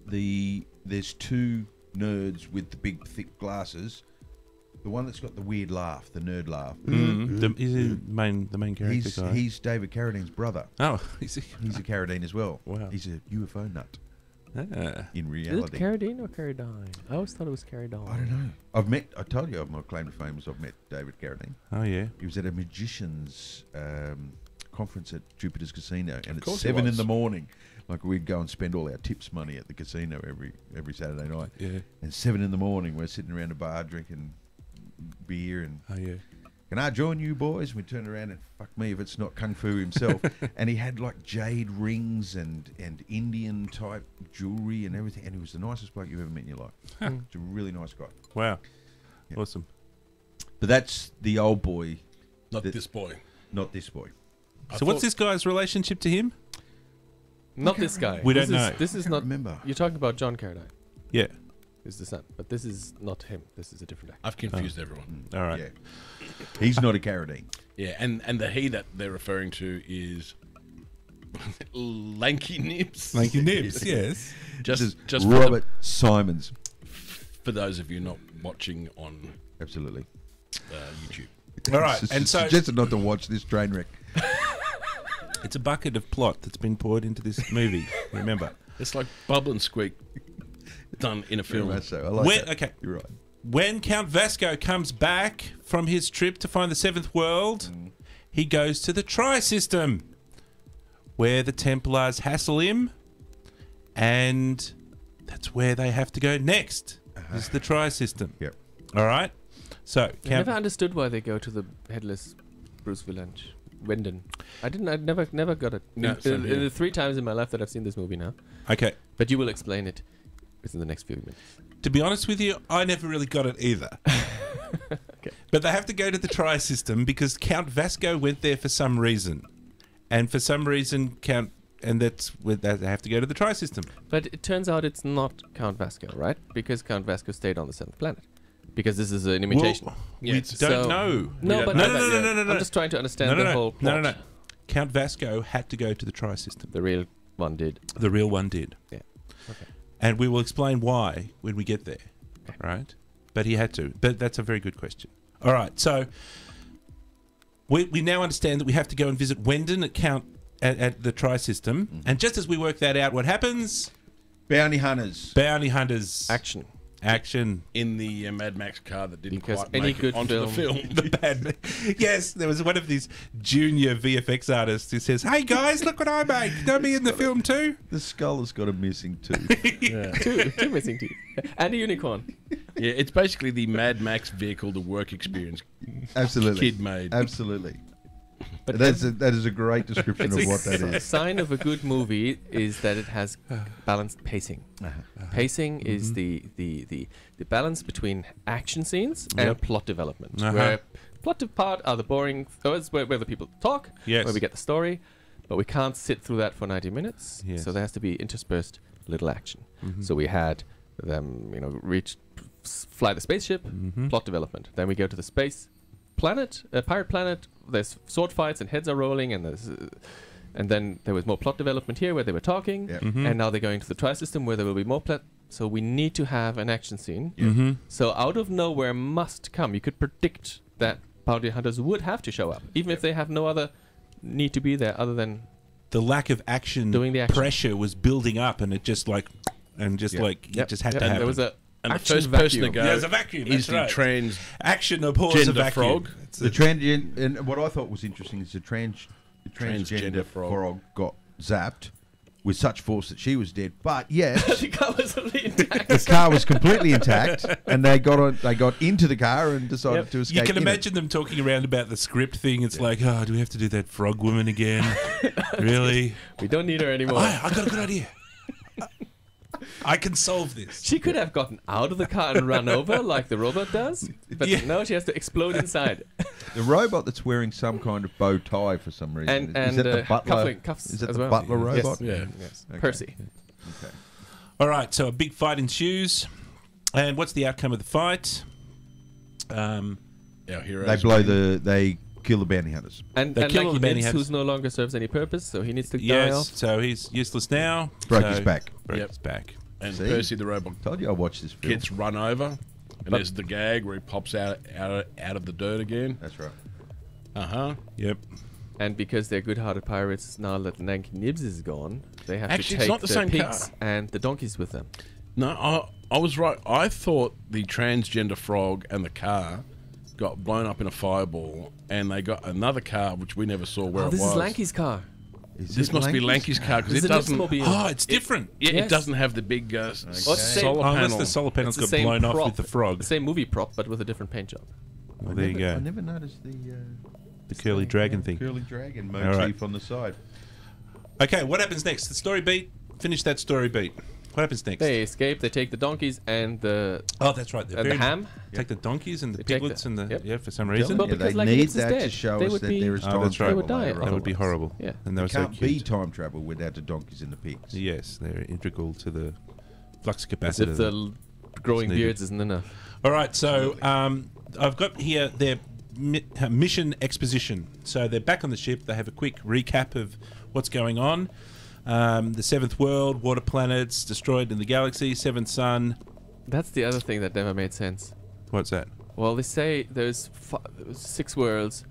There's 2 nerds with the big thick glasses. The one that's got the weird laugh, the nerd laugh. Is he the main character guy? He's David Carradine's brother. Oh, he's a Carradine as well. Wow. He's a UFO nut. in Is it reality. Carradine or Carradine? I always thought it was Carradine. I don't know. I told you, my claim to fame is I've met David Carradine. Oh, yeah. He was at a magician's conference at Jupiter's Casino, and at course he 7 in was. the morning, like we'd go and spend all our tips money at the casino every Saturday night. Yeah. And 7 in the morning, we're sitting around a bar drinking beer and Oh, yeah. can I join you boys? And we turned around and fuck me if it's not Kung Fu himself. And he had like jade rings and Indian type jewelry and everything. And he was the nicest bloke you've ever met in your life. He's a really nice guy. Wow. Yeah. Awesome. But that's the old boy, Not this boy. not this boy. So what's this guy's relationship to him? Not this guy. We This don't is- know. This is not. Remember. You're talking about John Carradine. Yeah. Is the son, but this is not him. This is a different actor. I've confused everyone. All right. Yeah. He's not a Carradine. Yeah, and the he that they're referring to is Lanky Nibs. Lanky Nibs, yes. Just for, Robert Simons. for those of you not watching on Absolutely. YouTube. All right, and so Suggested not to watch this train wreck. it's a bucket of plot that's been poured into this movie. Remember, It's like Bubble and Squeak done in a Very film. much so. I like When- that. okay. You're right. when Count Vasco comes back from his trip to find the seventh world, he goes to the Tri-System, where the Templars hassle him, and that's where they have to go next. Is the Tri-System. Yep. All right. So I Count. never understood why they go to the headless Bruce Vilanch, Wendon. I didn't. I never got it. No, same here. The 3 times in my life that I've seen this movie now. Okay. But you will explain it within the next few minutes. To be honest with you, I never really got it either. Okay. But they have to go to the Tri-System because Count Vasco went there for some reason, and for some reason that's where they have to go to the Tri-System. But it turns out it's not Count Vasco, right? Because Count Vasco stayed on the 7th planet. Because this is an imitation. Well, Yeah, we it's- don't So- know. No, but No, I- no, no, no, no, no. I'm just trying to understand No, the whole plot. no. Count Vasco had to go to the Tri-System. The real one did. The real one did. Yeah. Okay. And we will explain why when we get there. Okay. Right? But he had to. But that's a very good question. All right. So we now understand that we have to go and visit Wendon at the Tri-System. And just as we work that out, what happens? Bounty hunters. Bounty hunters. Action. Action. In the Mad Max car that didn't Because quite any make good it onto the film- film. The bad. Yes, there was one of these junior VFX artists who says, "Hey guys, look what I make. Don't be in the film too." The skull has got a missing tooth. two missing teeth. And a unicorn. Yeah, it's basically the Mad Max vehicle to work experience Absolutely. kid made. Absolutely. But That is a great description of what that A is. sign of a good movie is that it has balanced pacing. Pacing is the balance between action scenes and plot development. Where plot part are the boring, it's where the people talk, Yes. where we get the story, but we can't sit through that for 90 minutes. Yes. So there has to be interspersed little action. So we had them, fly the spaceship, plot development. Then we go to the space planet, pirate planet. There's sword fights and heads are rolling, and and then there was more plot development here where they were talking, Yep. and now they're going to the Tri-System where there will be more plot. So we need to have an action scene. Mm-hmm. So out of nowhere must come. You could predict that bounty hunters would have to show up, even if they have no other need to be there other than The lack of action, Doing the action. pressure was building up, and it just like, it just had to and happen. there was a And the action first person to vacuum. go There's a vacuum, is that's the right. trans Action abhors a gender vacuum. frog. It's The transgender, and what I thought was interesting is the transgender Transgender frog. frog. Got zapped with such force that she was dead. But yet the car was only intact. the car was completely intact, and they got into the car and decided Yep. to escape. You can in it. imagine them talking around about the script thing. It's like, oh, do we have to do that frog woman again? Really? We don't need her anymore. I got a good idea. I can solve this. She could have gotten out of the car and run over like the robot does, but Yeah. no, she has to explode inside. The robot that's wearing some kind of bow tie for some reason. And is that the butler? cuffs Is that as the well. butler Yes. robot? Yeah. Yes. Okay. Percy. Okay. All right, so a big fight ensues. And what's the outcome of the fight? our heroes. They kill the bounty hunters. And They kill like all the bounty Nibs, hunters. who's no longer serves any purpose, so he needs to die Yes, off. so he's useless now. Broke so his back. Broke Yep. his back. and See? Percy the robot Told you I watched this film. gets run over, and there's the gag where he pops out of the dirt again. That's right. Uh huh. Yep. And because they're good-hearted pirates, now that Nanky Nibs is gone, They have Actually, to it's take not the same pigs car. and the donkeys with them. No, I was right. I thought the transgender frog and the car got blown up in a fireball, and they got another car which we never saw where it was. This is Lanky's car. This must be Lanky's car because This it is a doesn't. Oldsmobile. Oh, it's different. It Yes. doesn't have the big solar Oh, panel. unless the solar panels It's got the same blown off prop. with the frog. The same movie prop, but with a different paint job. Well, there you I go. never noticed The curly dragon thing. curly dragon All motif right. on the side. Okay, what happens next? The story beat. Finish that story beat. What happens next? They escape. They take the donkeys and the Oh, that's right. the ham. Take the donkeys and the They take piglets the- and the yep. for some reason. Well, Yeah, because they like need Alex is that to dead. show They us would that be- there is Oh, time that's right. They would travel die. later on. That would be otherwise. horrible. Yeah. And they were It so can't be cute. time travel without the donkeys and the pigs. Yes, they're integral to the flux As capacitor. if the growing needed. beards isn't enough. All right, so I've got here their mission exposition. So they're back on the ship. They have a quick recap of what's going on. The seventh world, water planets destroyed in the galaxy, seventh sun. That's the other thing that never made sense. What's that? Well, they say there's 6 worlds,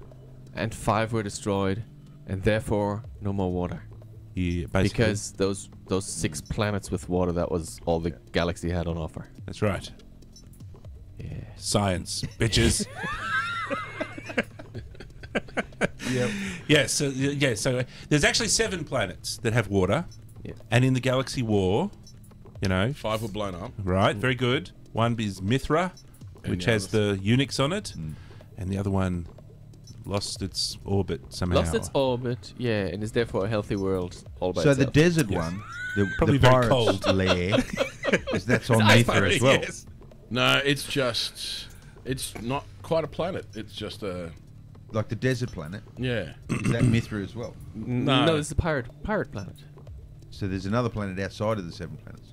and 5 were destroyed, and therefore no more water. Yeah, basically. Because those 6 planets with water, that was all the galaxy had on offer. That's right. Yeah. Science, bitches. Yep. So there's actually 7 planets that have water, Yeah. and in the galaxy war, 5 were blown up. right, very good. One is Mithra, And which the has others. the Unix on it, and the other one lost its orbit somehow. Lost its orbit, yeah, and is therefore a healthy world all by So the itself. desert one, Probably the very pirates' cold. lair, that's on ice Mithra pirates, as well. Yes. No, it's not quite a planet. It's just a Like the desert planet, yeah. is that Mithra as well? No, it's a pirate planet. So there's another planet outside of the 7 planets.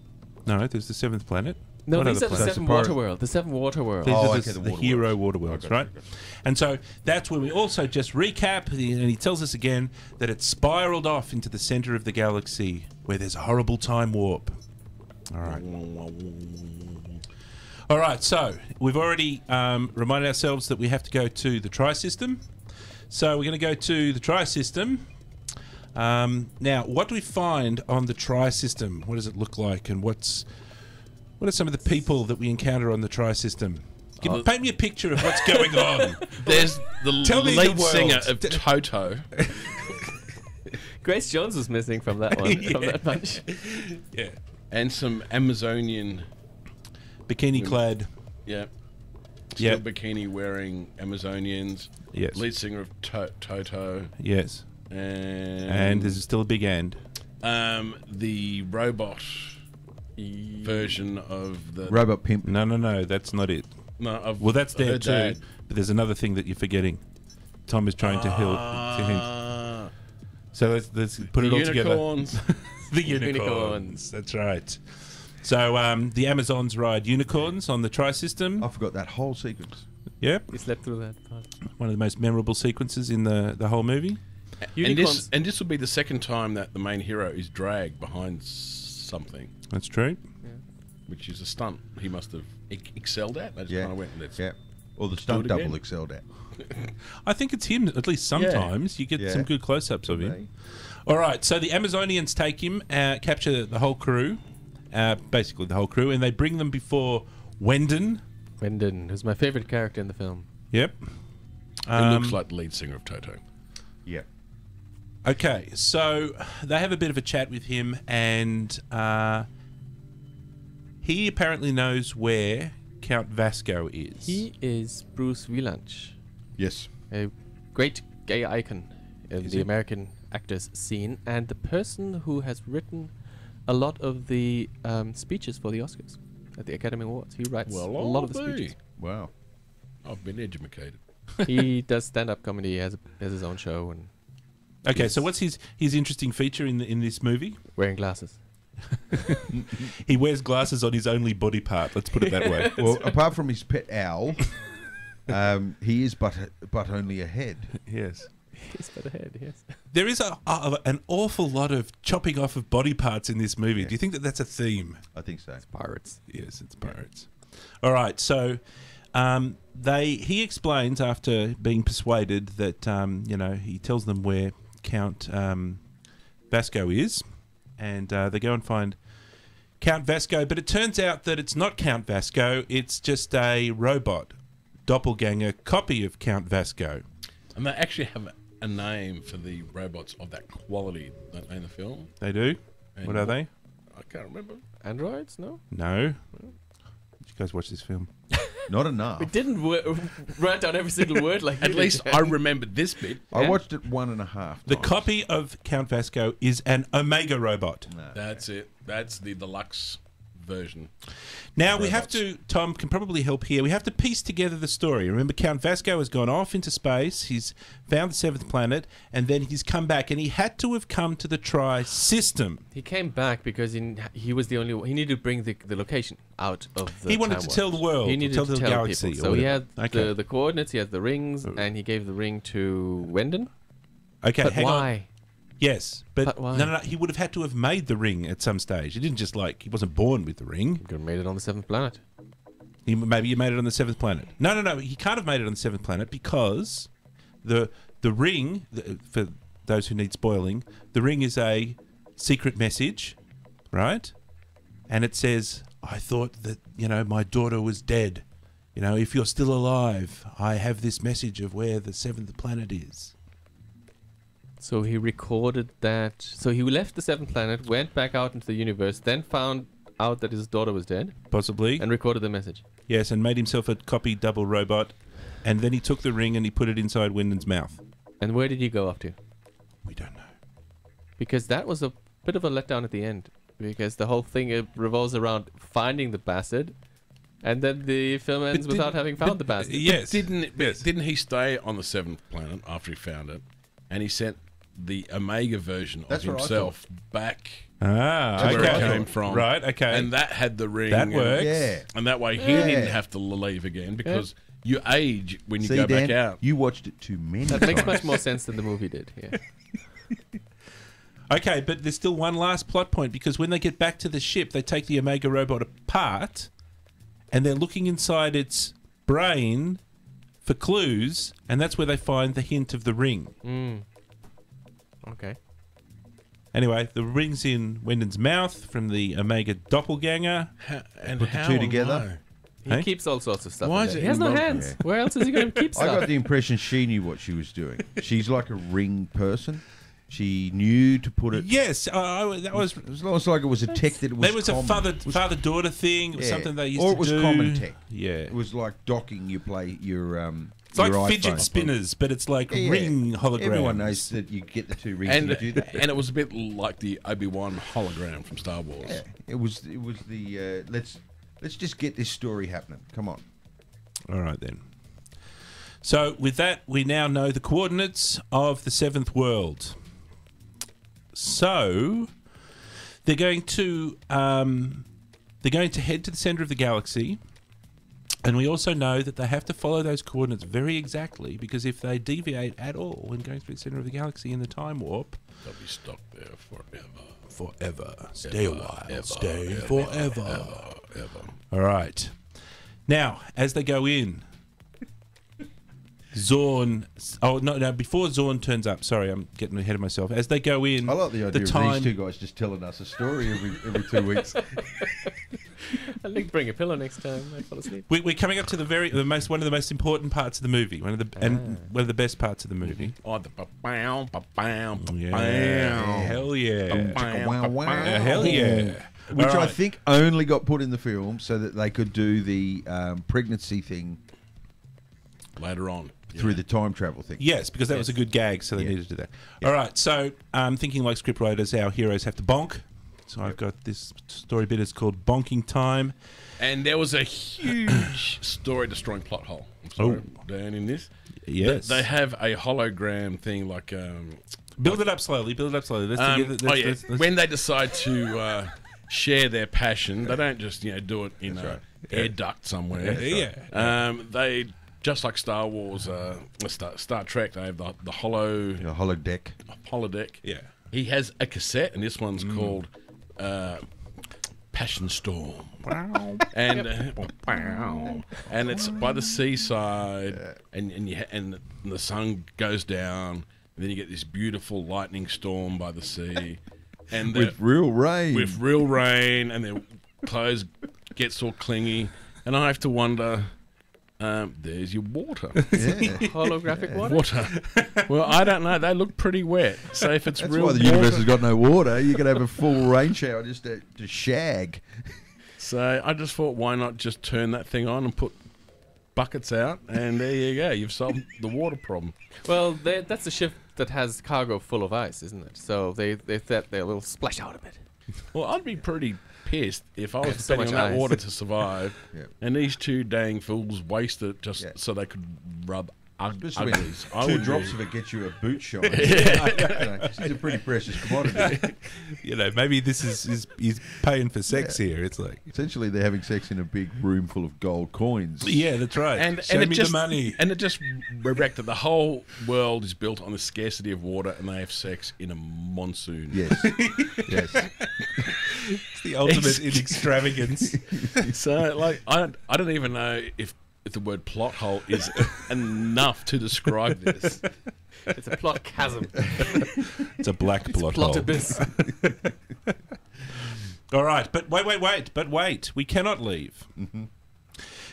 No, there's the 7th planet. No, What these other are the planets? 7 That's a water pirate. world. The 7 water world. These Oh, are okay, the the water hero worlds. water worlds, gotcha, right? gotcha. And so that's where we also just recap, and he tells us again that it spiraled off into the center of the galaxy where there's a horrible time warp. All right. All right, so we've already reminded ourselves that we have to go to the tri-system. So we're going to go to the tri-system. Now, what do we find on the tri-system? What does it look like, and what are some of the people that we encounter on the tri-system? Paint me a picture of what's going on. There's the Tell me the lead world. singer of Toto. Grace Jones was missing from that one, from that bunch. Yeah. And some Amazonian, Bikini-clad. yeah, Yeah. still bikini wearing Amazonians. Yes. Lead singer of Toto, Yes. and And there's still a big and. the robot version of the Robot pimp. No, that's not it. no, of Well, that's there her too. dad. But there's another thing that you're forgetting. Tom is trying to help. To hint. Ah, So let's put it the all together. unicorns. The Unicorns. unicorns. That's right. So the Amazons ride unicorns on the tri-system. I forgot that whole sequence. Yep. We slept through that part. One of the most memorable sequences in the whole movie. Unicorns. And this will be the second time that the main hero is dragged behind something, That's true. which is a stunt he must have excelled at. They just Yeah. kind of went, let's Yeah. Or the stunt Do it again. double excelled at. I think it's him, at least sometimes. You get Yeah. some good close-ups of him. They- All right, so the Amazonians take him, capture the whole crew, basically the whole crew, and they bring them before Wendon. Wendon, who's my favorite character in the film. Yep. It looks like the lead singer of Toto. Yeah. Okay, so they have a bit of a chat with him, and he apparently knows where Count Vasco is. He is Bruce Wielandt, Yes. a great gay icon in Is the he? American actors scene, and the person who has written a lot of the speeches for the Oscars at the Academy Awards. He writes a lot of the speeches. Wow. I've been educated. He does stand-up comedy. He has his own show and Okay, so what's his interesting feature in this movie? wearing glasses. He wears glasses on his only body part. Let's put it that way. Well, apart from his pet owl, he is but only a head. Yes. He's got a head, yes. There is an awful lot of chopping off of body parts in this movie. Yeah. Do you think that that's a theme? I think so. Pirates. Yes, it's pirates. All right, so he explains after being persuaded that he tells them where Count Vasco is, and they go and find Count Vasco, but it turns out that it's not Count Vasco, it's just a robot, doppelganger copy of Count Vasco. And they actually have a name for the robots of that quality, don't they, in the film? They do? And What are they? I can't remember. Androids? No? No. Did you guys watch this film? Not enough. We didn't write down every single word like At you least did. I remembered this bit. I Yeah. watched it 1.5 The times. copy of Count Vasco is an Omega robot. No. That's it. That's the deluxe version. Now we have Robots. to, Tom can probably help here, we have to piece together the story. Remember, Count Vasco has gone off into space, he's found the 7th planet, and then he's come back, and he had to have come to the Tri-System. He came back because he was the only one. He needed to bring the location out of the He wanted time to warp. tell the world, He needed tell to the tell galaxy. people. or So he whatever. had the coordinates, he had the rings, and he gave the ring to Wendon. Okay, But hang on. why? Yes, but why? no, he would have had to have made the ring at some stage. He didn't just he wasn't born with the ring. He could have made it on the 7th planet. Maybe you made it on the 7th planet. No, he can't have made it on the 7th planet because the ring, for those who need spoiling, the ring is a secret message, right? And it says, I thought that, my daughter was dead. If you're still alive, I have this message of where the 7th planet is. So he recorded that. So he left the 7th planet, went back out into the universe, then found out that his daughter was dead, Possibly. and recorded the message. Yes, and made himself a copy double robot. And then he took the ring and he put it inside Wyndon's mouth. And where did he go up to? We don't know. Because that was a bit of a letdown at the end. Because the whole thing revolves around finding the bastard, and then the film ends without having found the bastard. Yes. Didn't he stay on the 7th planet after he found it, and he sent the Omega version of That's what I himself back Ah, to where okay. it came from? Right, okay. And that had the ring. That works. Yeah. And that way he Yeah. didn't have to leave again because you age when you See, go Dan, back out. you watched it too many That times. makes much more sense than the movie did. Yeah. Okay, but there's still one last plot point because when they get back to the ship, they take the Omega robot apart and they're looking inside its brain for clues, and that's where they find the hint of the ring. Okay. Anyway, the ring's in Wyndon's mouth from the Omega doppelganger. And Put the how two and together. He Hey? keeps all sorts of stuff. Why in is there. it He has no in love- hands. Yeah. Where else is he going to keep I stuff? got the impression she knew what she was doing. She's like a ring person. She knew to put it. Yes, that was... It was almost like it was a tech that was. There was common. a father-daughter thing. It was Yeah. something they used Or to it was do. common tech. Yeah. It was like docking your It's like your fidget iPhone. spinners, but it's like Yeah. ring holograms. Everyone knows that you get the two rings And, and you do that. and it was a bit like the Obi-Wan hologram from Star Wars. Yeah, it was the let's just get this story happening. Come on. All right, then. So with that, we now know the coordinates of the 7th world. So they're going to head to the center of the galaxy, and we also know that they have to follow those coordinates very exactly because if they deviate at all when going through the center of the galaxy in the time warp, They'll be stuck there forever. forever, stay a while, stay ever, forever. Ever. All right. Now, as they go in, Zorn. Oh no! Before Zorn turns up. Sorry, I'm getting ahead of myself. As they go in, I like the idea time. of these two guys just telling us a story every 2 weeks. I'll bring a pillow next time I fall asleep. We're coming up to one of the most important parts of the movie. One of the best parts of the movie. Oh, the ba-bam, ba-bam, Yeah, ba-bam. hell yeah, Wow, wow. hell yeah. Which All I right. think only got put in the film so that they could do the pregnancy thing Later on. through the time travel thing. Yes, because that was a good gag, so they Yeah. needed to do that. All right, so thinking like scriptwriters, our heroes have to bonk. So I've got this story bit. It's called Bonking Time. And there was a huge story-destroying plot hole. I'm sorry, Dan, in this. Yes. They have a hologram thing like... Build it up slowly. Build it up slowly. Let's when they decide to share their passion, they don't just do it in a air duct somewhere. Yeah. They, just like Star Wars, Star Trek, they have the Holodeck. holodeck. Yeah. He has a cassette, and this one's called Passion Storm. And and it's by the seaside, and the sun goes down, and then you get this beautiful lightning storm by the sea, and with real rain. and their clothes gets all clingy, and I have to wonder. There's your water. Yeah. Holographic water. Well, I don't know. They look pretty wet. So if it's That's real why the water, universe has got no water. You could have a full rain shower just to shag. so I just thought, why not just turn that thing on and put buckets out, and there you go. You've solved the water problem. Well, that's a ship that has cargo full of ice, isn't it? So they thought they will splash out a bit. Well, I'd be pretty pissed if I was So spending much on that ice. water to survive, Yeah. and these two dang fools wasted it just Yeah. so they could rub Especially uglies. I when 2 would drops be- of it get you a boot shine. It's a pretty precious commodity. You know, maybe this is he's paying for sex here. It's like, Essentially, they're having sex in a big room full of gold coins. yeah, that's right. And Show it me just, the money. And it just wrecked that the whole world is built on the scarcity of water, and they have sex in a monsoon. Yes. Yes. It's the ultimate in extravagance. So, like, I don't even know if the word plot hole is enough to describe this. It's a plot chasm. It's a black plot Plot hole. abyss. All right, but wait. We cannot leave.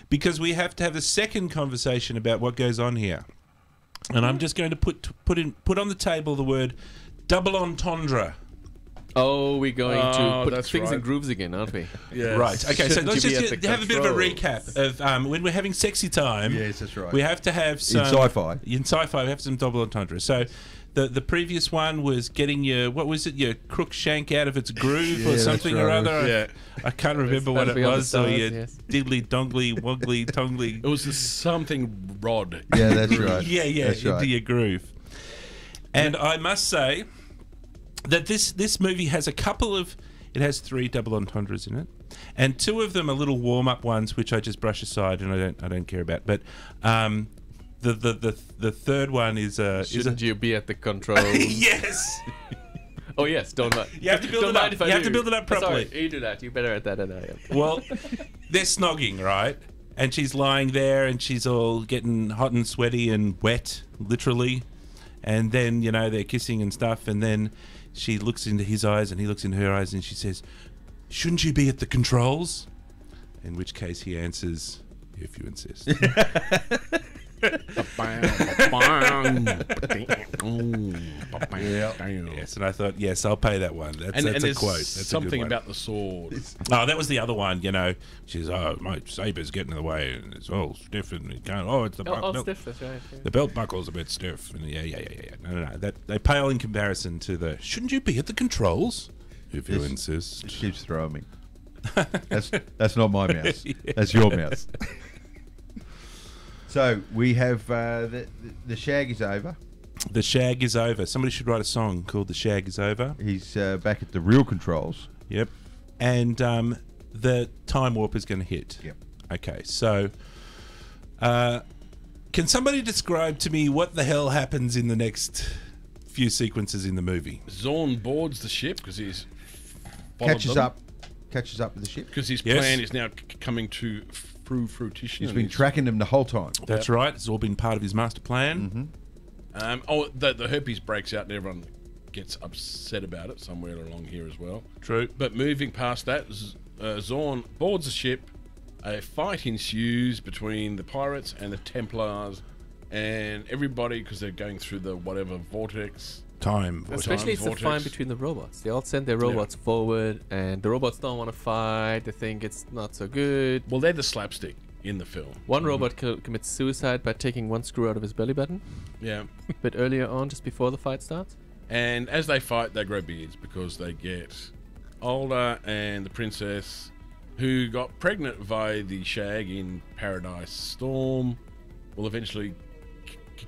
Because we have to have a second conversation about what goes on here. And I'm just going to put on the table the word double entendre. Oh, we're going to put that's things in right. grooves again, aren't we? Yeah. Right. Okay, so Shouldn't let's you be just at the have a bit of a controls? recap of when we're having sexy time. Yes, that's right. We have to have some sci-fi. In sci-fi, we have some double entendre. So, the previous one was getting your crook shank out of its groove Yeah, or that's something or right. other. Yeah. I can't remember what it Stamping on the was. So stars, your yes. diddly dongly woggly tongly. It was something rod. Yeah, that's right. Yeah, That's into right. your groove. And I must say that this movie has it has 3 double entendres in it, and 2 of them are little warm up ones which I just brush aside and I don't care about. But the third one is Shouldn't you be at the controls? yes. Oh yes, don't mind. You have to build Don't it up. mind if I You have do. to build it up properly. Sorry, you do that. You're better at that than I am. Well, they're snogging, right? And she's lying there and she's all getting hot and sweaty and wet, literally. And then, they're kissing and stuff. And then she looks into his eyes and he looks into her eyes and she says, "Shouldn't you be at the controls?" In which case he answers, "If you insist." Yes, and I thought, yes, I'll pay that one. That's a there's quote. That's something a good one. about the sword. Oh, that was the other one, She's, my saber's getting in the way and it's all stiff and it can't, it's the All belt. stiff, that's right. Yeah. The belt buckle's a bit stiff. And yeah. No. They pale in comparison to the, "Shouldn't you be at the controls?" If you Yes. insist. She keeps throwing me. That's not my mouse. That's your mouse. So we have the shag is over. The shag is over. Somebody should write a song called "The Shag Is Over." He's back at the real controls. Yep. And the time warp is going to hit. Yep. Okay, so can somebody describe to me what the hell happens in the next few sequences in the movie? Zorn boards the ship because he's Catches up with the ship. because his Yes. plan is now coming to fruition. He's and been tracking them the whole time. That's right. It's all been part of his master plan. The herpes breaks out and everyone gets upset about it somewhere along here as well. True. But moving past that, Zorn boards the ship. A fight ensues between the pirates and the Templars, and everybody, because they're going through the whatever vortex. Time. Especially it's the vortex. fight between the robots. They all send their robots forward, and the robots don't want to fight. They think it's not so good. Well, they're the slapstick in the film. One robot commits suicide by taking one screw out of his belly button Yeah. a bit earlier on, just before the fight starts. And as they fight, they grow beards because they get older, and the princess, who got pregnant via the shag in Paradise Storm, will eventually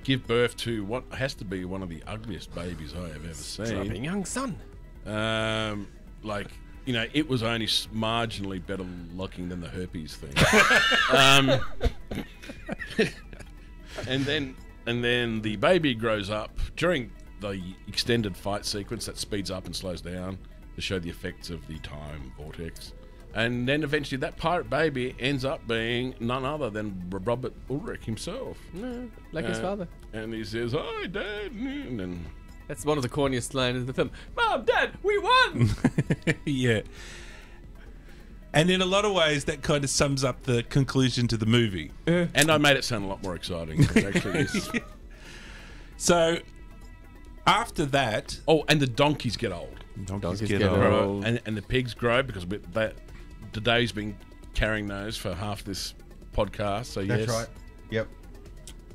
give birth to what has to be one of the ugliest babies I have ever Dropping seen. young son. It was only marginally better looking than the herpes thing. And then the baby grows up during the extended fight sequence that speeds up and slows down to show the effects of the time vortex. And then eventually that pirate baby ends up being none other than Robert Ulrich himself. No, like his father. And he says, "Hi, Dad." And then That's one of the corniest lines in the film. Mom, Dad, we won! Yeah. And in a lot of ways, that kind of sums up the conclusion to the movie. And I made it sound a lot more exciting. It actually is. So, after that... Oh, and the donkeys get old. Donkeys get get old. And the pigs grow because Dave's been carrying those for half this podcast. So That's yes. right. Yep.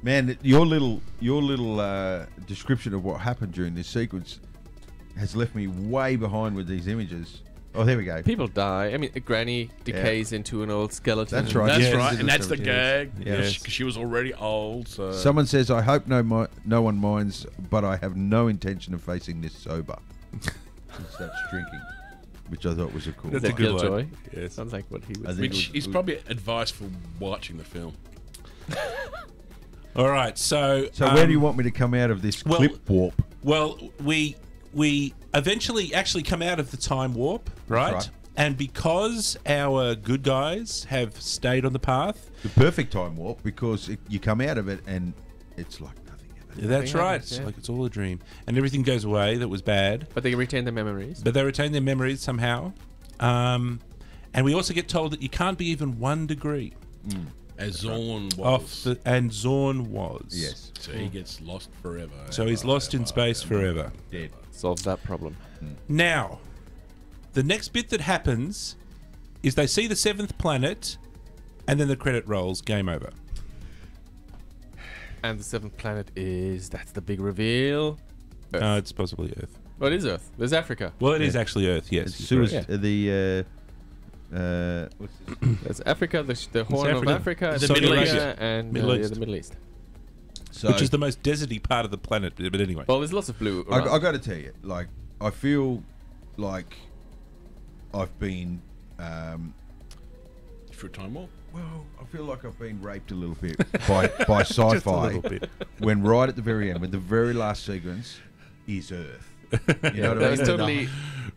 Man, your little description of what happened during this sequence has left me way behind with these images. Oh, there we go. People die. I mean, Granny decays into an old skeleton. That's right. That's Yes. right, and that's the Yes. gag. Yes. Because she was already old. So Someone says, "I hope no one minds, but I have no intention of facing this sober." He starts drinking, which I thought was a cool. That's Is a that good Killjoy? line. Yes. Sounds like what he I was. think which it was- is probably advice for watching the film. All right, so... So where do you want me to come out of this well- clip warp? Well, we eventually actually come out of the time warp, right? right. And because our good guys have stayed on the path, The perfect time warp, because you come out of it and it's like nothing ever. that's right. happens, It's yeah. like it's all a dream, and everything goes away that was bad. But they retain their memories. But they retain their memories somehow. And we also get told that you can't be even 1 degree As Zorn off was. and Zorn was. Yes, So he gets lost forever. So he's lost in space forever. dead. Solve that problem. Now, the next bit that happens is they see the 7th planet, and then the credit rolls. Game over. And the 7th planet that's the big reveal. Earth. It's possibly Earth. Well, it is Earth. There's Africa. Well, it is actually Earth. Yes. It's you're Suez, correct. what's this? There's Africa, the Horn of Africa. Africa, The Saudi Middle Arabia, East. and Middle yeah, East. the Middle East. So, Which is the most deserty part of the planet. But anyway. Well, there's lots of blue I around. got to tell you, like, I feel like I've been, For a time warp. well, I feel like I've been raped a little bit by sci-fi. Just a little bit. When right at the very end, when the very last sequence is Earth. You know what that I was mean? totally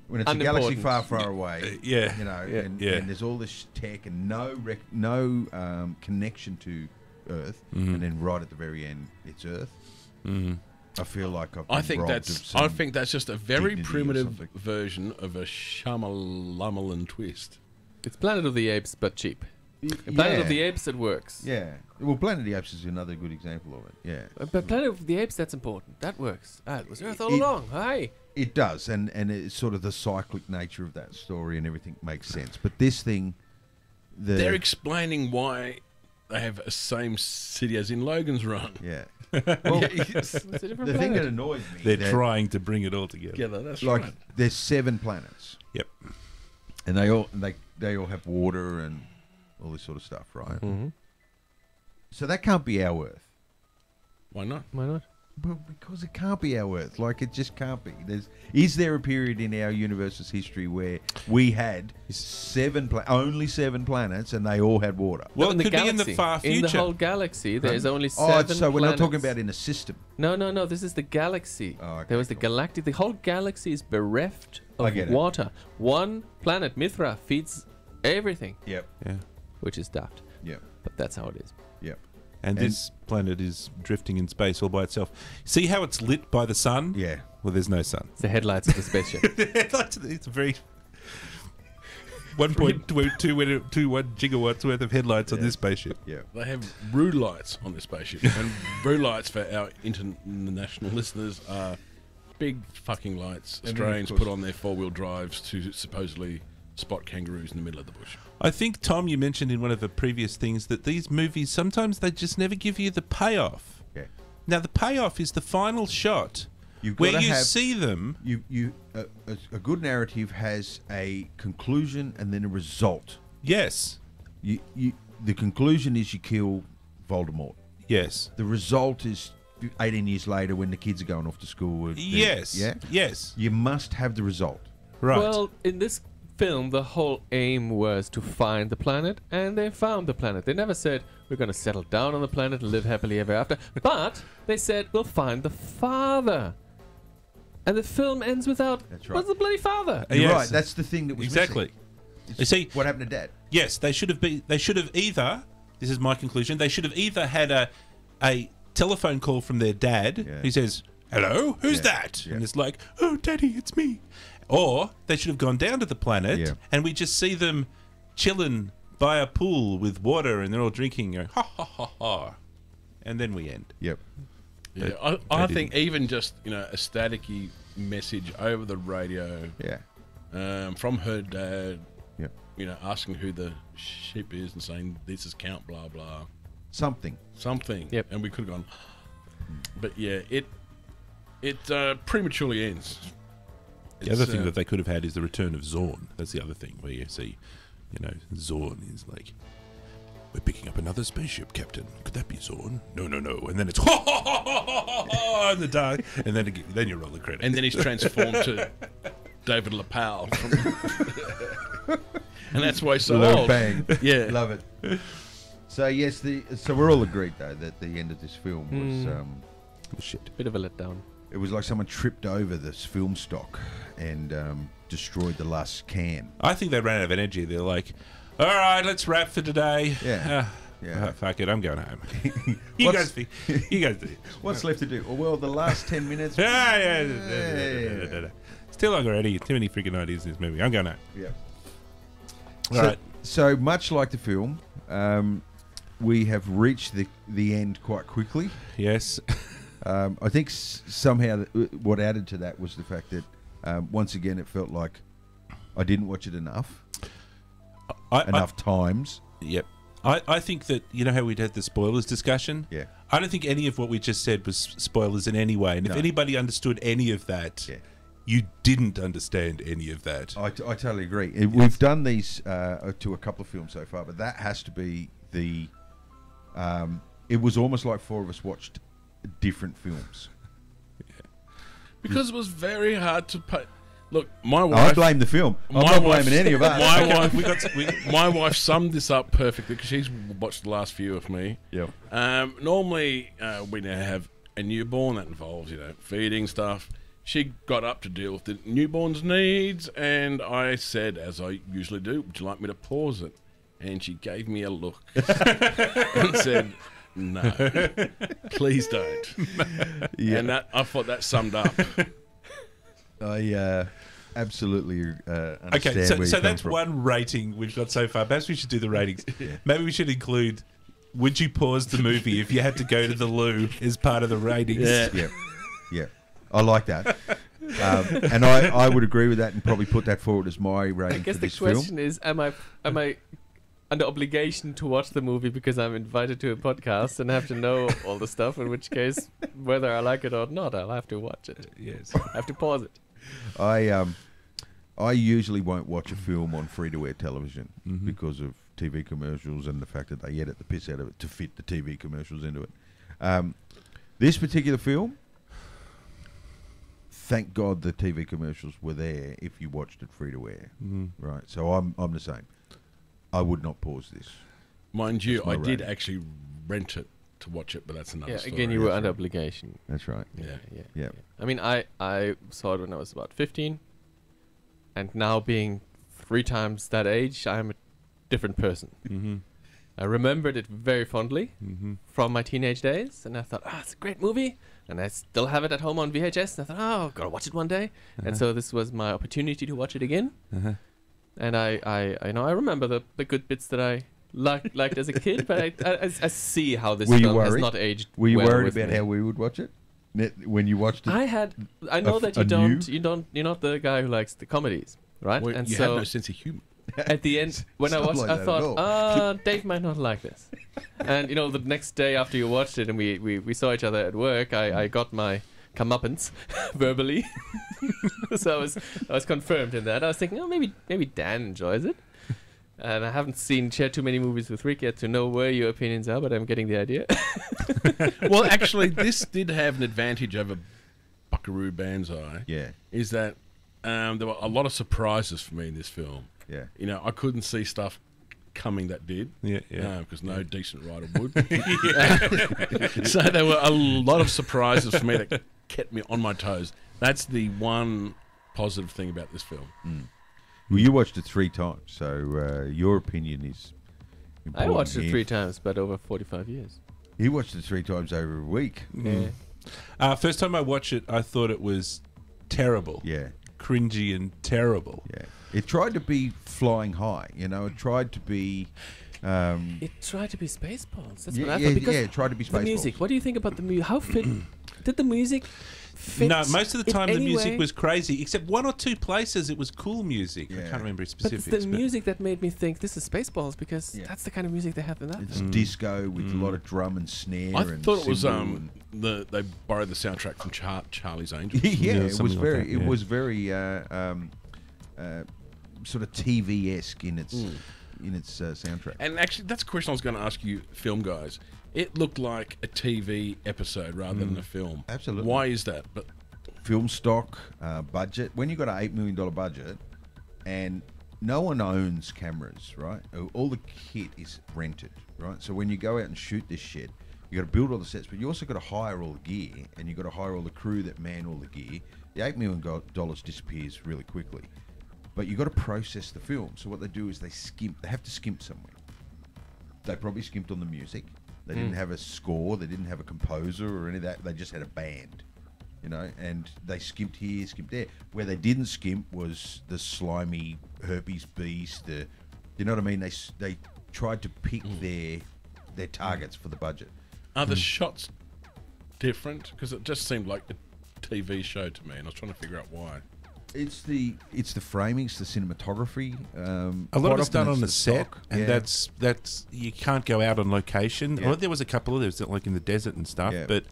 When it's a galaxy unimportant. far, far away. Yeah. You know, Yeah. and, Yeah. and there's all this tech and no connection to Earth, Mm-hmm. and then right at the very end, it's Earth. I feel like I've been I think robbed that's. of some I think that's just a very dignity or primitive something. version of a Shyamalan twist. It's Planet of the Apes, but cheap. Planet of the Apes, it works. Yeah. Well, Planet of the Apes is another good example of it. Yeah. But Planet of the Apes, that's important. That works. It was Earth all It- along. Hey. It does, and it's sort of the cyclic nature of that story, and everything makes sense. But this thing, They're explaining why they have a same city as in Logan's Run. yeah. It's a different The thing planet. that annoys me, They're that, trying to bring it all together. Together, that's like, right. there's 7 planets, Yep. and they all have water and all this sort of stuff, right? Mhm. So that can't be our Earth. Why not? Why not? Well, because it can't be our Earth. Like, it just can't be. Is there a period in our universe's history where we had only 7 planets and they all had water? Well, in it the could be in the galaxy. far In the future. whole galaxy, there's only Oh, 7 so we're not talking planets. about in a system. No. This is the galaxy. Oh, okay, there was the cool. galactic. The whole galaxy is bereft I of get it. water. One planet, Mithra, feeds everything, Yep. Yeah. which is daft. Yep. But that's how it is. Yep. And this planet is drifting in space all by itself. See how it's lit by the sun? Yeah. Well, there's no sun. It's the headlights of the spaceship. It's a very 1.21 gigawatts worth of headlights on this spaceship. Yeah. They have Rue lights on this spaceship. And Rue lights, for our international listeners, are big fucking lights And then, of Australians course- put on their 4-wheel drives to supposedly spot kangaroos in the middle of the bush. I think, Tom, you mentioned in one of the previous things that these movies, sometimes they just never give you the payoff. Yeah. Now, the payoff is the final shot You've where gotta you have- see them. A good narrative has a conclusion and then a result. Yes. The conclusion is you kill Voldemort. Yes. The result is 18 years later when the kids are going off to school. Yes. Yeah. Yes. You must have the result. Right. Well, in this film, the whole aim was to find the planet, and they found the planet. They never said, we're going to settle down on the planet and live happily ever after. But they said, we'll find the father. And the film ends without, That's right. what's the bloody father? You're Yes. right. That's the thing that was Exactly. missing. You see, What happened to Dad? yes, they should have either, this is my conclusion, they should have either had a telephone call from their dad Yeah. who says, hello, who's Yeah, that? yeah. And it's like, oh, Daddy, it's me. Or they should have gone down to the planet, Yeah. and we just see them chilling by a pool with water, and they're all drinking, going, ha ha ha ha, and then we end. Yep. Yeah, I think even just a staticky message over the radio Yeah. from her dad, Yep. asking who the ship is and saying this is Count blah blah Something. Yep. and we could have gone, but yeah, it prematurely ends. The other thing that they could have had is the return of Zorn. That's the other thing where you see, Zorn is like, we're picking up another spaceship, Captain. Could that be Zorn? No. And then it's in the dark, and then you roll the credits. And then he's transformed to David LaPalle, and that's why he's so Low old. bang. Yeah, Love it. So yes, so we're all agreed though that the end of this film was shit. Bit of a letdown. it was like someone tripped over this film stock and destroyed the last can. I think they ran out of energy. They're like, all right, let's wrap for today. Yeah. Yeah. Fuck it, I'm going home. you What's- guys do it. What's left to do? Well, the last 10 minutes. Yeah. It's too long already. Too many freaking ideas in this movie. I'm going home. Yeah. All right. So much like the film, we have reached the end quite quickly. Yes. I think somehow what added to that was the fact that once again it felt like I didn't watch it enough times. Yep. I think that, you know how we'd had the spoilers discussion? Yeah. I don't think any of what we just said was spoilers in any way. And if No. anybody understood any of that, you didn't understand any of that. I totally agree. We've done these to a couple of films so far, but that has to be the... it was almost like four of us watched different films. because it was very hard to put. Look, my I wife. blame the film. I'm my not wife's- blaming any of us. My wife summed this up perfectly because she's watched the last few of me. Yeah. Normally, we now have a newborn that involves, feeding stuff. She got up to deal with the newborn's needs, and I said, as I usually do, would you like me to pause it? And she gave me a look and said, no, please don't. Yeah. And I thought that summed up. I absolutely understand Okay, where so you're coming that's from. one rating we've got so far. Perhaps we should do the ratings. Maybe we should include, would you pause the movie if you had to go to the loo as part of the ratings? Yeah. Yeah. I like that. And I would agree with that and probably put that forward as my I rating guess for the this film. question is, am I under obligation to watch the movie because I'm invited to a podcast and have to know all the stuff? In which case, whether I like it or not, I'll have to watch it. Yes. I have to pause it. I usually won't watch a film on free-to-air television Mm-hmm. because of TV commercials and the fact that they edit the piss out of it to fit the TV commercials into it. This particular film, thank God the TV commercials were there if you watched it free-to-air. Mm-hmm. Right, so I'm the same. I would not pause this. Mind you, That's my I did rating. actually rent it to watch it, but that's another Yeah, story. again, you were That's under right. obligation. That's right. Yeah. Yeah. I mean, I saw it when I was about 15, and now being 3 times that age, I'm a different person. Mm-hmm. I remembered it very fondly Mm-hmm. from my teenage days, and I thought, it's a great movie, and I still have it at home on VHS, and I thought, gotta watch it one day. And so this was my opportunity to watch it again. Uh-huh. And I remember the good bits that I liked as a kid, but I see how this Were you film has worried? not aged. Were you well worried with about me. how we would watch it when you watched it? I know that new? you're not the guy who likes the comedies, right? Well, and you so have no sense of humor. at the end, when I It's not watched, like I that at all. thought, Dave might not like this. And the next day after you watched it and we saw each other at work, I got my comeuppance verbally. So I was confirmed in that. I was thinking, maybe Dan enjoys it. And I haven't shared too many movies with Rick yet to know where your opinions are, but I'm getting the idea. Well, actually, this did have an advantage over Buckaroo Banzai. Yeah, Is that there were a lot of surprises for me in this film. yeah. I couldn't see stuff coming that did. Yeah. Because no decent writer would. So there were a lot of surprises for me that kept me on my toes. That's the one positive thing about this film. Well, you watched it 3 times, so your opinion is I important watched it here. 3 times, but over 45 years. He watched it 3 times over a week. Yeah. First time I watched it, I thought it was terrible. Yeah. Cringy and terrible. Yeah. It tried to be flying high, you know. It tried to be... It tried to be Spaceballs. That's what I yeah, thought. Because it tried to be the Spaceballs. music. What do you think about the music? How fit... Did the music fit? No, most of the time the anyway? music was crazy, except one or two places it was cool music. I Yeah. can't remember But specifics. it's the music that made me think this is Spaceballs, because that's the kind of music they have in that. It's disco with a lot of drum and snare. I and thought it was cymbal they borrowed the soundtrack from Charlie's Angels. yeah, it was something like very, that, yeah. it was very sort of TV-esque in its soundtrack. And actually, that's a question I was going to ask you, film guys. It looked like a TV episode rather than a film. Absolutely. Why is that? But Film stock, budget. When you got an $8 million budget, and no one owns cameras, right? All the kit is rented, right? So when you go out and shoot this shit, you got to build all the sets, but you also got to hire all the gear, and you got to hire all the crew that man all the gear. The $8 million disappears really quickly, but you got to process the film. So what they do is they skimp. They have to skimp somewhere. They probably skimped on the music. They didn't have a score. They didn't have a composer or any of that. They just had a band, you know, and they skimped here, skimped there. Where they didn't skimp was the slimy herpes beast. You know what I mean? They tried to pick their targets for the budget. are the shots different? Because it just seemed like a TV show to me, and I was trying to figure out why. It's the framing, it's the cinematography. A lot of it's done often on the the set, stock. and Yeah. that's you can't go out on location. Yeah. Well, there was a couple of those, like in the desert and stuff, Yeah. but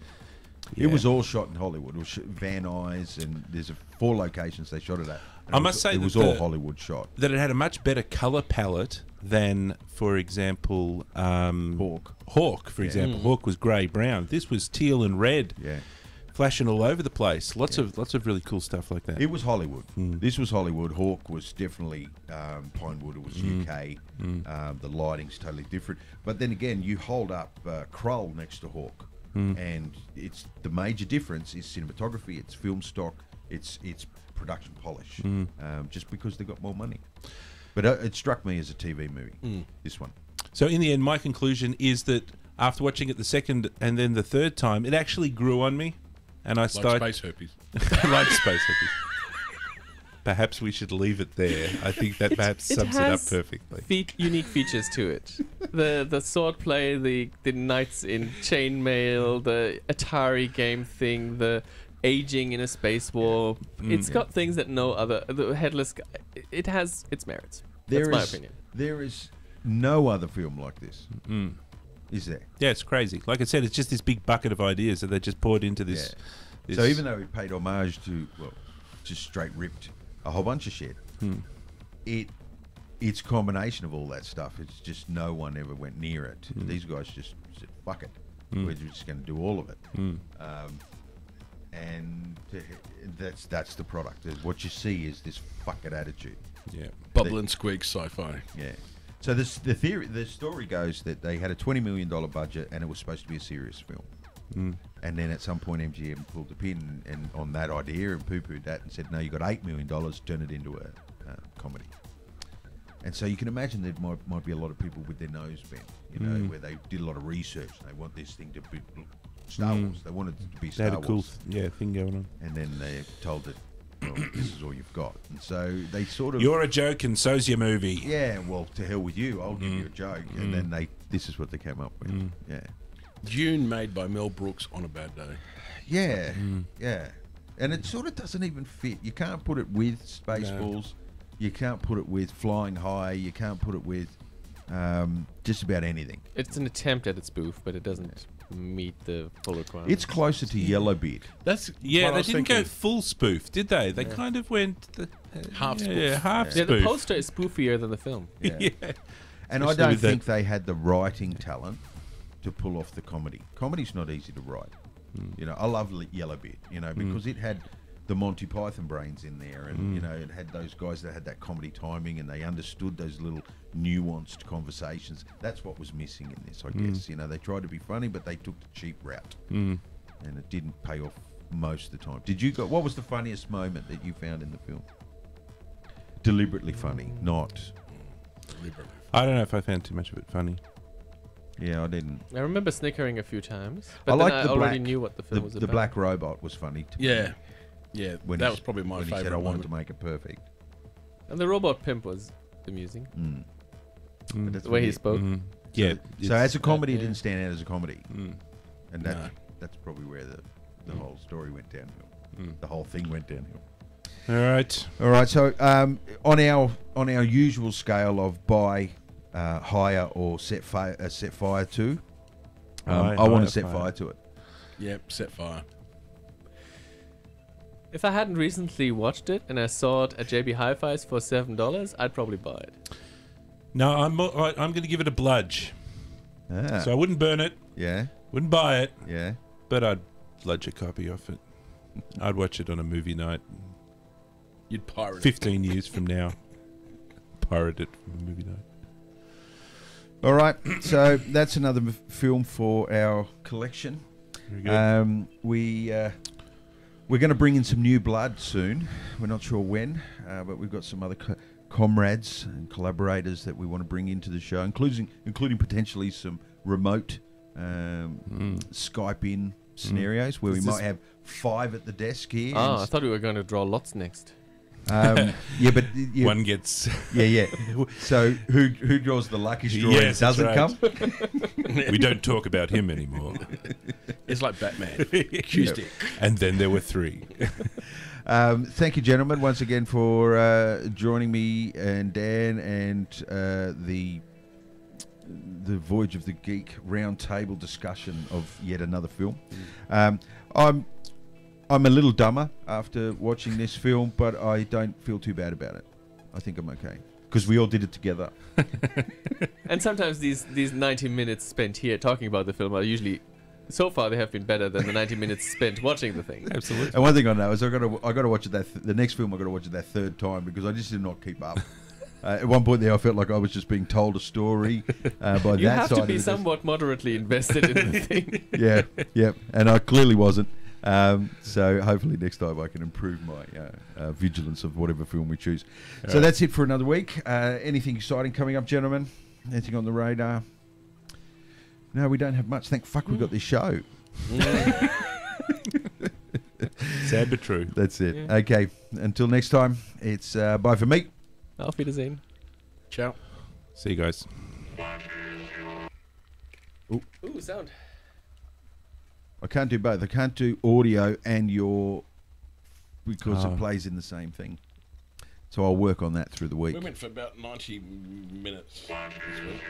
It was all shot in Hollywood. It was Van Nuys, and there's 4 locations they shot it at. And I it must was- say it that was all Hollywood shot. that it had a much better color palette than, for example, Hawk, for example. Hawk was grey brown. This was teal and red, Yeah, flashing all over the place. Lots of really cool stuff like that. it was Hollywood. This was Hollywood. Hawk was definitely Pinewood. It was UK. The lighting's totally different. But then again, you hold up Krull next to Hawk, and it's the major difference is cinematography. It's film stock. It's production polish. Just because they got more money. But it struck me as a TV movie. This one. So in the end, my conclusion is that after watching it the second and then the third time, it actually grew on me, and I Like started space herpes. like space herpes. Perhaps we should leave it there. I think that perhaps It sums it up has perfectly. unique features to it. The sword play, the knights in chainmail, the Atari game thing, the aging in a space war. It's got things that no other. The headless guy. It has its merits. That's my opinion. There is no other film like this. Is there? Yeah, it's crazy. Like I said, it's just this big bucket of ideas that they just poured into this. this So even though it paid homage to, well, just straight ripped a whole bunch of shit, it's a combination of all that stuff. It's just no one ever went near it. These guys just said, fuck it. We're just going to do all of it. And that's the product. What you see is this fuck it attitude. yeah. Bubble and squeak sci-fi. Yeah. So the story goes that they had a $20 million budget and it was supposed to be a serious film. And then at some point MGM pulled the pin and on that idea and poo-pooed that and said, no, you got $8 million, turn it into a comedy. And so you can imagine there might be a lot of people with their nose bent, you know, where they did a lot of research. They want this thing to be Star Wars. They wanted it to be They Star had a cool Wars. thing going on. And then they're told that, well, this is all you've got. And so they sort of... You're a joke and so's your movie. Yeah, well, to hell with you. I'll give you a joke. And then this is what they came up with. Yeah. Dune made by Mel Brooks on a bad day. Yeah. Yeah. And it sort of doesn't even fit. You can't put it with Spaceballs. You can't put it with Flying High. You can't put it with just about anything. It's an attempt at a spoof, but it doesn't meet the full requirements. It's closer to Yellowbeard. That's Yeah, what I they was didn't thinking. go full spoof, did they? They kind of went Half spoof. Yeah, half Yeah, spoof. the poster is spoofier than the film. Yeah. Yeah. And Especially I don't with that- think they had the writing talent to pull off the comedy. Comedy's not easy to write. You know, I love Yellowbeard, you know, because it had the Monty Python brains in there, and you know, it had those guys that had that comedy timing, and they understood those little nuanced conversations. That's what was missing in this, I guess. You know, they tried to be funny, but they took the cheap route, and it didn't pay off most of the time. Did you go? What was the funniest moment that you found in the film? Deliberately funny, not. Deliberately. I don't know if I found too much of it funny. Yeah, I didn't. I remember snickering a few times, I but then liked I the already black- knew what the film was The about. black robot was funny. To me Yeah, when that he- was probably my when he favorite said, "I wanted moment. to make it perfect." And the robot pimp was amusing. But that's The way what he spoke. Yeah. So as a comedy, it yeah. didn't stand out as a comedy, and that No. that's probably where the whole story went downhill. The whole thing went downhill. All right. All right. So on our usual scale of buy, hire, or set fire to, I want to set fire to it. Yep, set fire. If I hadn't recently watched it and I saw it at JB Hi-Fi's for $7, I'd probably buy it. No, I'm going to give it a bludge. Ah, So I wouldn't burn it, yeah, wouldn't buy it, yeah. but I'd bludge a copy off it. I'd watch it on a movie night. You'd pirate it. 15 years from now, pirate it from a movie night. All right. So that's another film for our collection. Very good. We're going to bring in some new blood soon. We're not sure when, but we've got some other comrades and collaborators that we want to bring into the show, including potentially some remote Skype in scenarios where we Is might this- have 5 at the desk here. Oh, and I thought we were going to draw lots next. yeah, but yeah, One gets. yeah. So who draws the lucky straw and Yes, that's doesn't right. come? We don't talk about him anymore. It's like Batman. Tuesday. And then there were 3. Thank you, gentlemen, once again for joining me and Dan and the Voyage of the Geek roundtable discussion of yet another film. I'm a little dumber after watching this film, but I don't feel too bad about it. I think I'm okay because we all did it together. And sometimes these 90 minutes spent here talking about the film are usually, so far they have been better than the 90 minutes spent watching the thing. Absolutely. And one thing I know is I got to watch it the next film. I got to watch it that third time because I just did not keep up. At one point there, I felt like I was just being told a story by You that have side. to be of it. somewhat moderately invested in the thing. Yeah, and I clearly wasn't. So hopefully next time I can improve my vigilance of whatever film we choose. So that's it for another week. Anything exciting coming up, gentlemen? Anything on the radar? No, we don't have much. Thank fuck we got this show. Sad but true. That's it. Yeah. Okay, until next time, it's bye for me. Auf Wiedersehen. Ciao. See you guys. Ooh, sound. I can't do both. I can't do audio and your because Oh. it plays in the same thing. So I'll work on that through the week. We went for about 90 minutes this week.